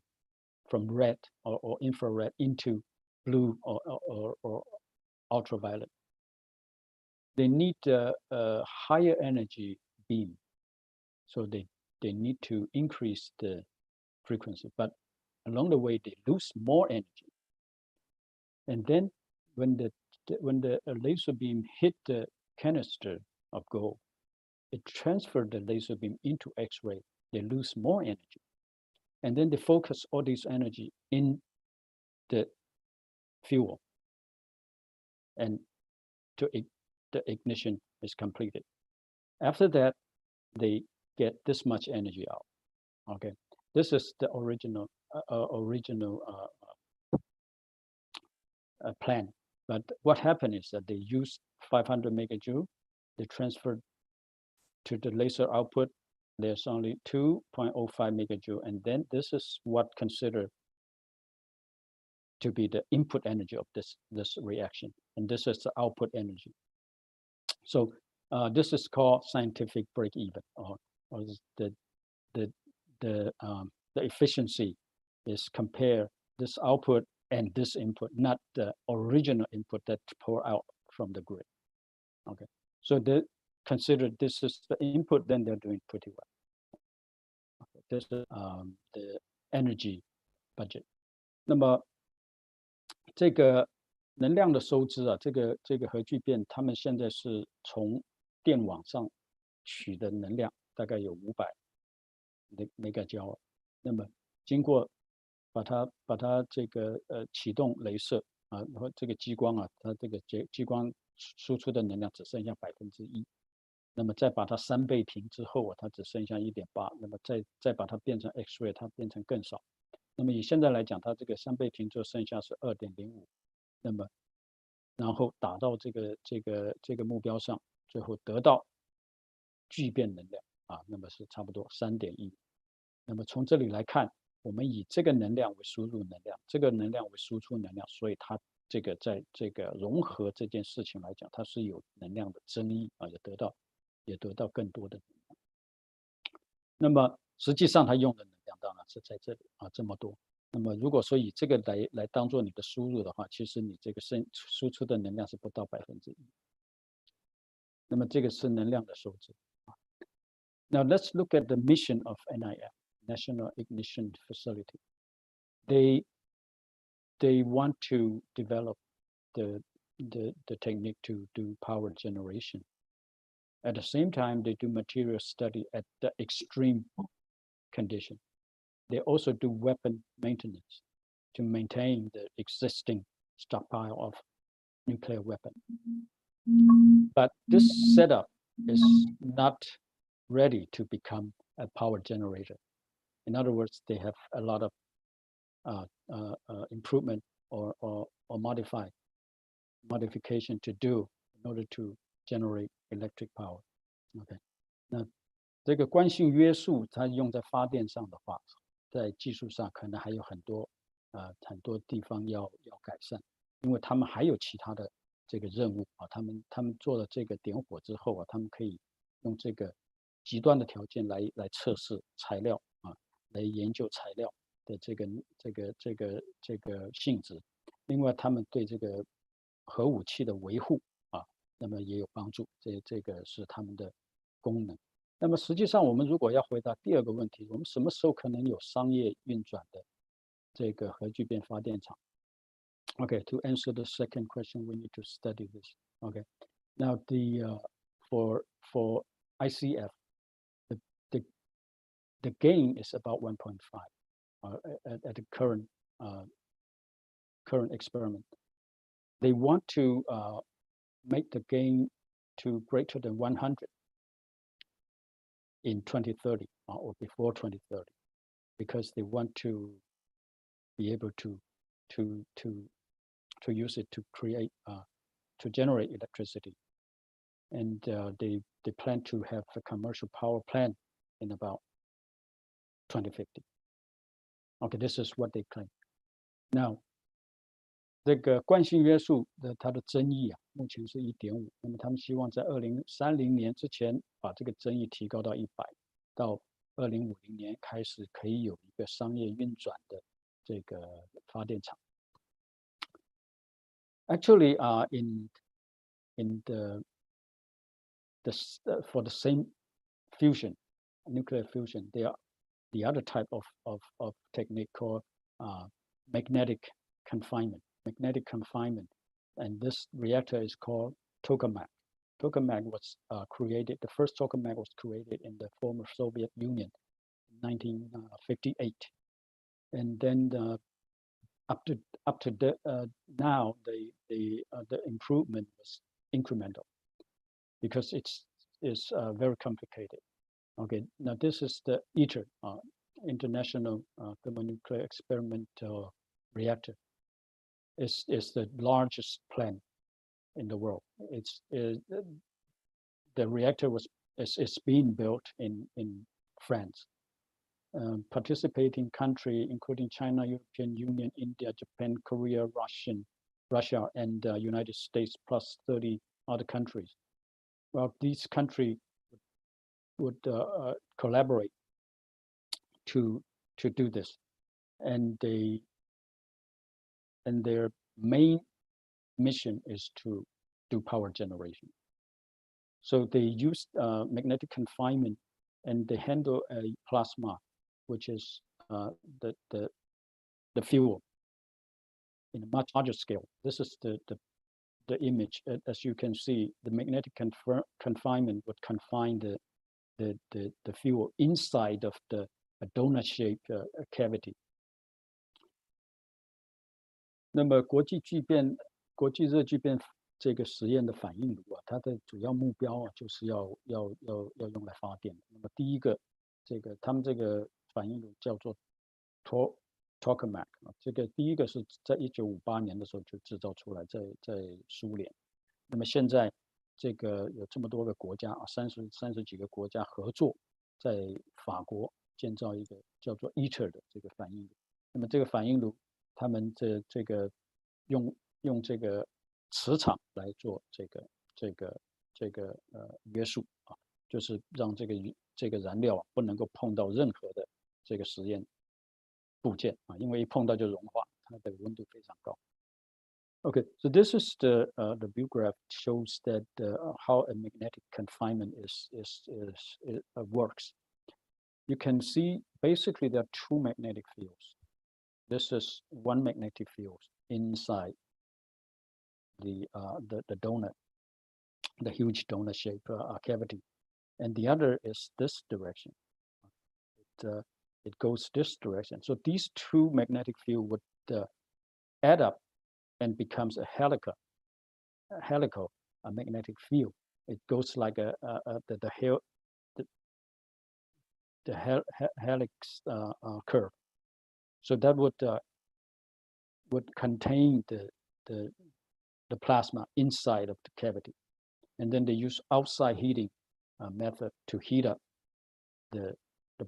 from red or infrared into blue or ultraviolet. They need a higher energy beam, so they need to increase the frequency, but along the way they lose more energy. And then when the laser beam hit the canister of gold, it transferred the laser beam into X-ray. They lose more energy, and then they focus all this energy in the fuel, and the ignition is completed. After that, they get this much energy out. Okay, this is the original plan. But what happened is that they used 500 megajoule. They transferred to the laser output. There's only 2.05 megajoule, and then this is what considered to be the input energy of this reaction, and this is the output energy. So this is called scientific break-even, or the efficiency is compare this output and this input, not the original input that pour out from the grid. Okay, so they consider this is the input, then they're doing pretty well. Okay, this is the energy budget. 那么这个能量的收支啊，这个核聚变，他们现在是从电网上取的能量，大概有500megajoule。那么经过把它这个启动雷射啊，然后这个激光啊，它这个激光输出的能量只剩下1%。那么再把它3倍停之后啊，它只剩下1.8。那么再把它变成 X-ray， 它变成更少。那么以现在来讲，它这个3倍停就剩下是2.05。那么然后打到这个目标上，最后得到聚变能量啊，那么是差不多3.1。那么从这里来看，我们以这个能量为输入能量，这个能量为输出能量，所以它这个在这个融合这件事情来讲，它是有能量的增益啊，也得到更多的能量。那么实际上它用的能量当然是在这里啊，这么多。那么如果说以这个来当做你的输入的话，其实你这个输出的能量是不到1%。那么这个是能量的收支。Now let's look at the mission of NIF, National Ignition Facility. They want to develop the technique to do power generation. At the same time, they do material study at the extreme condition. They also do weapon maintenance to maintain the existing stockpile of nuclear weapon. But this setup is not ready to become a power generator. In other words, they have a lot of improvement or modification to do in order to generate electric power. OK， 那这个惯性约束它用在发电上的话，在技术上可能还有很多地方要改善，因为他们还有其他的这个任务啊，他们做了这个点火之后啊，他们可以用这个极端的条件来测试材料啊，来研究材料的这个性质。另外，他们对这个核武器的维护啊，那么也有帮助。这个是他们的功能。那么实际上，我们如果要回答第二个问题，我们什么时候可能有商业运转的这个核聚变发电厂 ？Okay, to answer the second question, we need to study this. Okay, now for ICF, the gain is about 1.5 at the current experiment. They want to make the gain to greater than 100 in 2030 or before 2030, because they want to be able to use it to create to generate electricity, and they plan to have a commercial power plant in about 2050. Okay, this is what they claim. Now, 这个惯性约束的它的争议啊，目前是1.5，那么他们希望在2030年之前把这个争议提高到100，到2050年开始可以有一个商业运转的这个发电厂。Actually, in the for the same fusion, nuclear fusion, there are the other type of technique called magnetic confinement. Magnetic confinement, and this reactor is called tokamak. Tokamak was created. The first tokamak was created in the former Soviet Union in 1958, and then up to now the improvement was incremental because it's very complicated. Okay, now this is the ITER, International Thermonuclear Experimental Reactor. Is the largest plant in the world. The reactor is being built in France. Participating country including China, European Union, India, Japan, Korea, Russia, and United States plus 30 other countries. Well, these countries would collaborate to do this, and their main mission is to do power generation. So they use magnetic confinement, and they handle a plasma, which is the fuel in a much larger scale. This is the image. As you can see, the magnetic confinement would confine the fuel inside of a donut-shaped cavity. 那么国际热聚变这个实验的反应炉啊，它的主要目标啊，就是要用来发电。那么第一个，他们这个反应炉叫做 tokamak 啊，这个第一个是在1958年的时候就制造出来，在苏联。那么现在这个有这么多个国家啊，30几个国家合作，在法国建造一个叫做 ITER 的这个反应炉。那么这个反应炉，他们这个用这个磁场来做这个约束啊，就是让这个燃料不能够碰到任何的这个实验部件啊，因为一碰到就融化，它的温度非常高。Okay, so this is the view graph shows that how a magnetic confinement works. You can see basically there are two magnetic fields. This is one magnetic field inside the donut, the huge donut-shaped cavity, and the other is this direction. It goes this direction. So these two magnetic fields would add up and becomes a helical magnetic field. It goes like the helix curve. So that would contain the plasma inside of the cavity, and then they use outside heating method to heat up the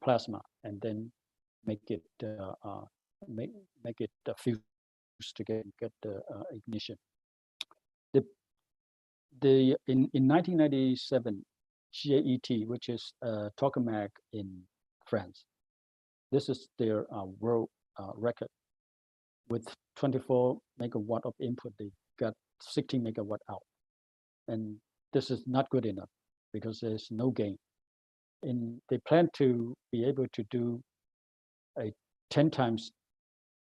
plasma, and then make it fuse to get the ignition. In 1997, GAET, which is tokamak in France, this is their world record. With 24 megawatt of input, they got 60 megawatt out, and this is not good enough because there's no gain. They plan to be able to do a 10 times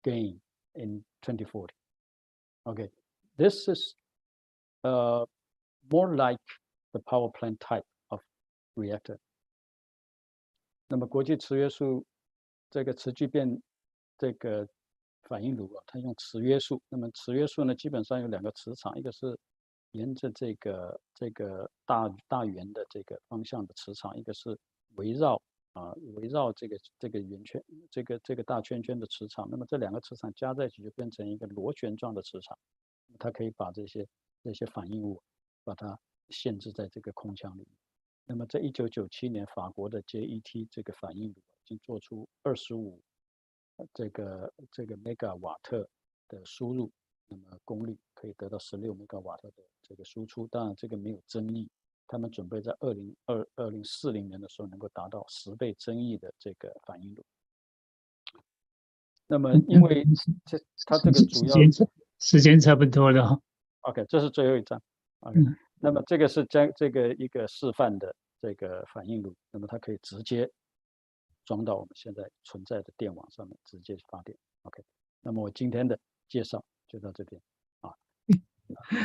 gain in 2040. Okay, this is more like the power plant type of reactor. 那么国际磁约束这个磁聚变这个反应炉它用磁约束。那么磁约束呢，基本上有2个磁场，一个是沿着这个大圆的这个方向的磁场，一个是围绕这个圆圈这个大圈圈的磁场。那么这2个磁场加在一起就变成一个螺旋状的磁场，它可以把这些反应物把它限制在这个空腔里面。那么在1997年，法国的 JET 这个反应炉已经做出25这个 mega 瓦特的输入，那么功率可以得到16 mega 瓦特的这个输出。当然这个没有争议，他们准备在2040年的时候能够达到10倍增益的这个反应炉。那么因为它这个主要时间差不多了。OK， 这是最后一张。OK， 那么这个是这个一个示范的这个反应炉，那么它可以直接装到我们现在存在的电网上面，直接发电。OK， 那么我今天的介绍就到这边啊。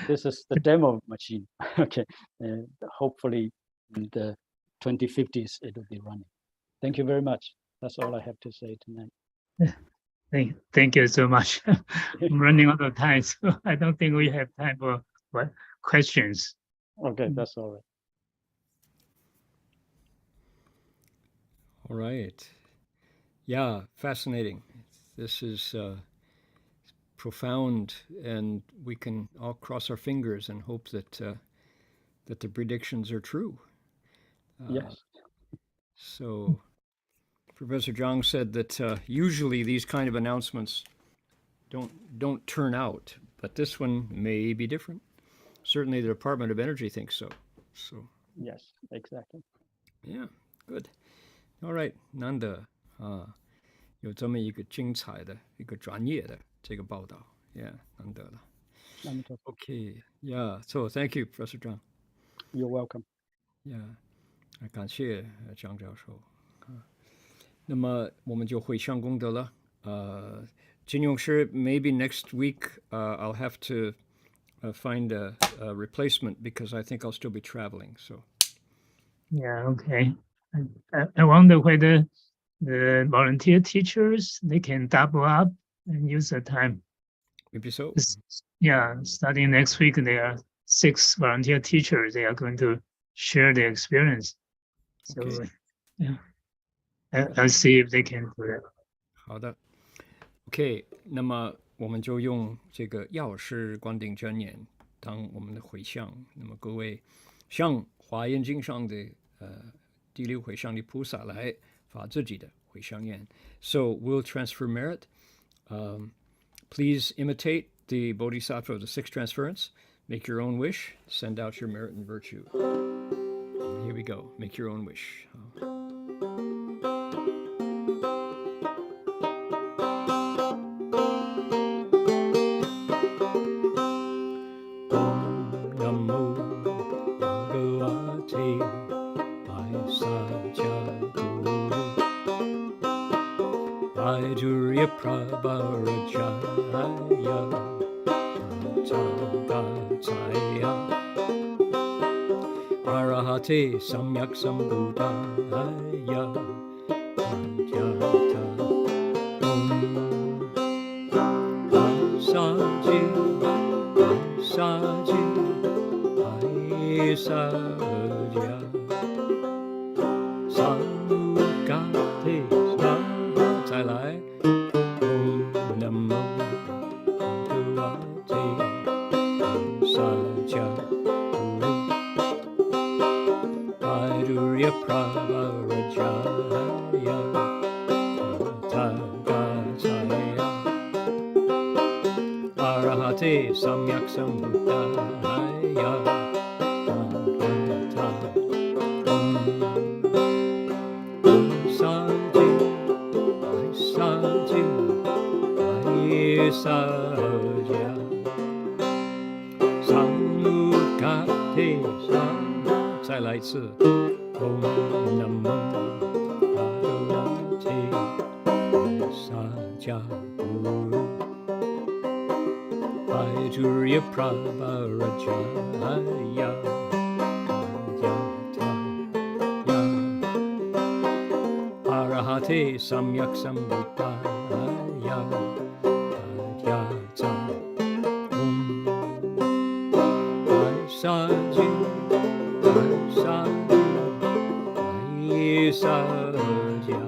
This is the demo machine. Okay, and hopefully in the 2050s it will be running. Thank you very much. That's all I have to say tonight. Thank you so much. I'm running out of time, so I don't think we have time for questions. Okay, that's all right. All right. Yeah, fascinating. This is profound, and we can all cross our fingers and hope that the predictions are true. Yes. So Professor Chang said that usually these kind of announcements don't turn out, but this one may be different. Certainly the Department of Energy thinks so. So yes, exactly. Yeah, good. All right, 难得有这么一个精彩的一个专业的这个报道 ，Yeah， 难得了。Okay, yeah. So thank you, Professor Chang. You're welcome. Yeah， 感谢张教授。那么我们就会上功德了。金勇师 maybe next week I'll have to find a replacement because I think I'll still be traveling. So. Yeah. Okay. I wonder whether the volunteer teachers they can double up and use the time. Maybe so. Yeah. Starting next week, there are 6 volunteer teachers. They are going to share their experience. So, Okay. Yeah. I'll see if they can do that. 好的 ，OK， 那么我们就用这个药师观顶真言当我们的回向。那么各位向华严经上的第6回向的菩萨来发自己的回向愿。So we'll transfer merit. Please imitate the Bodhisattva of the 6th transference. Make your own wish. Send out your merit and virtue. Here we go. Make your own wish. Prabharajaya Avatamsaka Arahate Samyak Sambuddhaya Ajata Om Saji Hai Saja Samukate Swaha 再来 Om Namo Bhagavate Saja Vaidurya Pravarajaya Tathagacaya Arahate Samyak Sambuddhaya Bhagavata Om Saju Ai Saju Ai Saja Samukate Swaha 再来一次 Om Namo Bhagavate Saja Guru Vaidurya Pravarajaya Yataya Arahate Samyak Sambuddhaya Yataya Om Ai Saju Ai Saju Ai Saja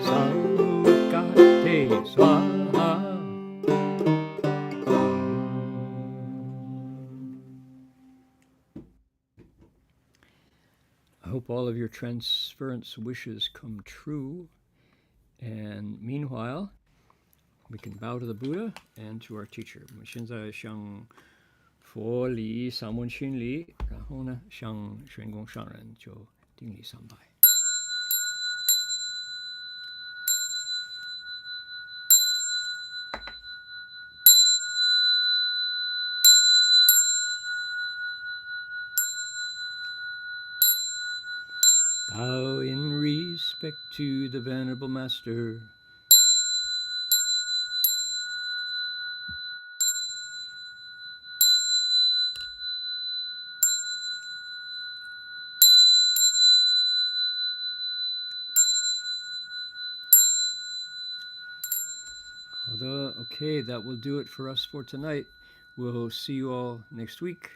Samukate Swaha I hope all of your transference wishes come true. And meanwhile, we can bow to the Buddha and to our teacher. 我们现在向佛礼、三问熏礼，然后呢，向玄公上人就顶礼3拜。Bow in respect to the Venerable Master. Okay, that will do it for us for tonight. We'll see you all next week.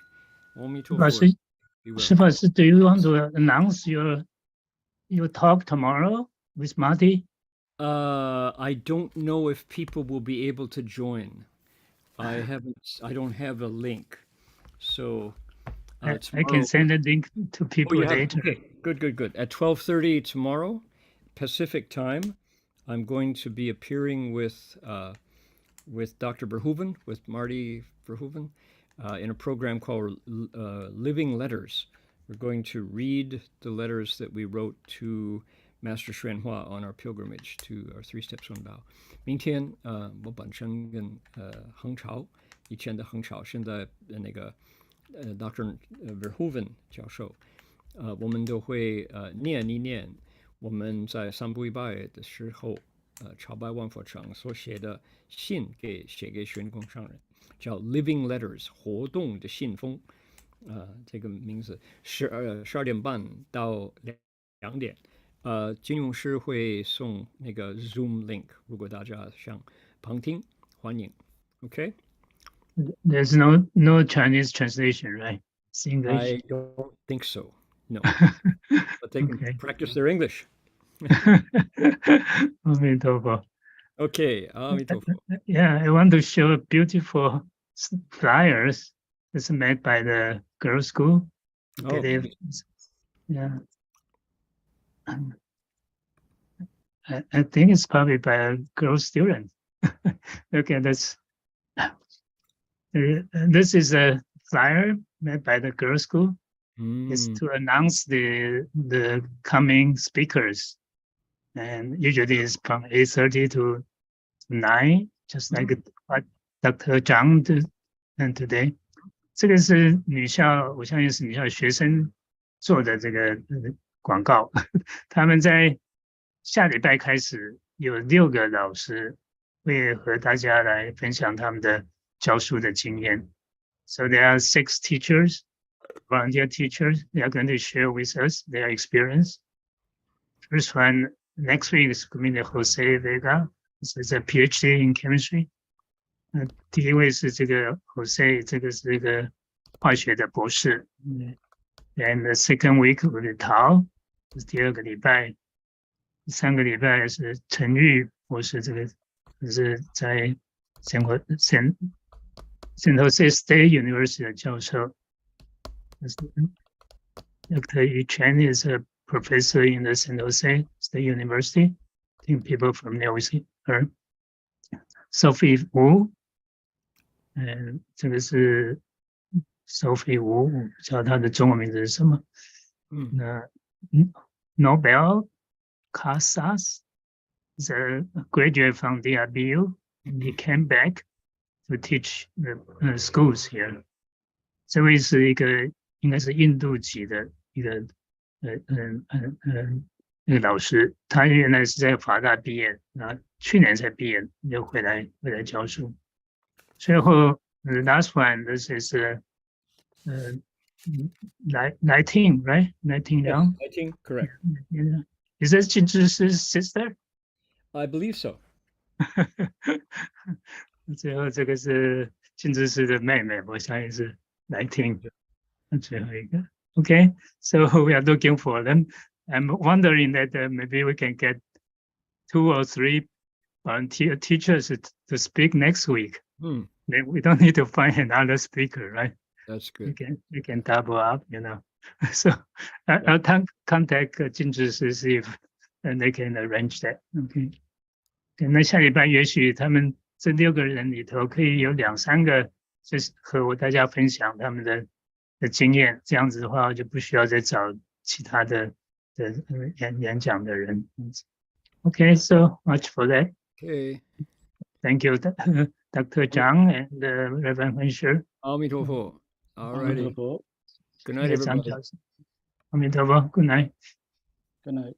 阿弥陀佛。师父是 do you want to announce your talk tomorrow with Marty? I don't know if people will be able to join. I don't have a link. So I can send a link to people later. Okay, good. At 12:30 tomorrow, Pacific time, I'm going to be appearing with Dr. Verhoeven, with Marty Verhoeven, in a program called Living Letters. We're going to read the letters that we wrote to Master Xuan Hua on our pilgrimage to our 3 Steps 1 Bow. 明天我本身跟恒潮以前的恒潮，现在那个Dr. Verhoeven 教授，我们都会念一念我们在三步一拜的时候，朝拜万佛城所写的信写给玄公上人，叫 Living Letters 活动的信封。这个名字12点半到2点，金融师会送那个 Zoom link， 如果大家想旁听，欢迎。Okay? There's no Chinese translation, right? It's English. I don't think so. No. But they can practice their English. 阿弥陀佛。Okay, 阿弥陀佛。Yeah, I want to show beautiful flyers. It's made by the girls' school. Okay. Yeah. I think it's probably by a girl student. Okay, this is a flyer made by the girls' school. It's to announce the coming speakers, and usually it's from 8:30 to 9, just like what Dr. Chang did and today. 这个是女校，我相信是女校学生做的这个广告。他们在下礼拜开始有6个老师会和大家来分享他们的教书的经验。So there are 6 teachers, volunteer teachers. They are going to share with us their experience. First one next week is going to be Jose Vega. This is a PhD in chemistry. 第一位是这个 Jose， 这个是一个化学的博士。And the second week will be Tao， 是第2个礼拜。第3个礼拜是陈玉博士，这个是在San Jose State University 的教授。Dr. Yu Chang is a professor in the San Jose State University. I think people familiar with her. Sophie Wu， 这个是 Sophie Wu， 我不知道她的中文名字是什么。那 Nobel Casas is a graduate from DRBU, and he came back to teach the schools here. 这位是一个应该是印度籍的一个那个老师，他原来是在法大毕业，然后去年才毕业，就回来教书。最后 the last one, this is Lighting, right? Lighting Liang. Lighting, correct. Is that Jin Zhishi's sister? I believe so. 最后这个是Jin Zhishi的妹妹，我相信是Lighting。最后一个 ，Okay, so we are looking for them. I'm wondering that maybe we can get 2 or 3 volunteer teachers to speak next week. Then we don't need to find another speaker, right? That's good. We can double up, you know. So I'll contact Jin Zhishi, see if they can arrange that. Okay. 那下礼拜也许他们这6个人里头可以有2、3个，就是和大家分享他们的经验。这样子的话，就不需要再找其他的演讲的人。Okay, so much for that. Okay. Thank you, Dr. Chang and Reverend Heng Sure. 阿弥陀佛。All righty. Good night, everybody. 阿弥陀佛 ，Good night. Good night.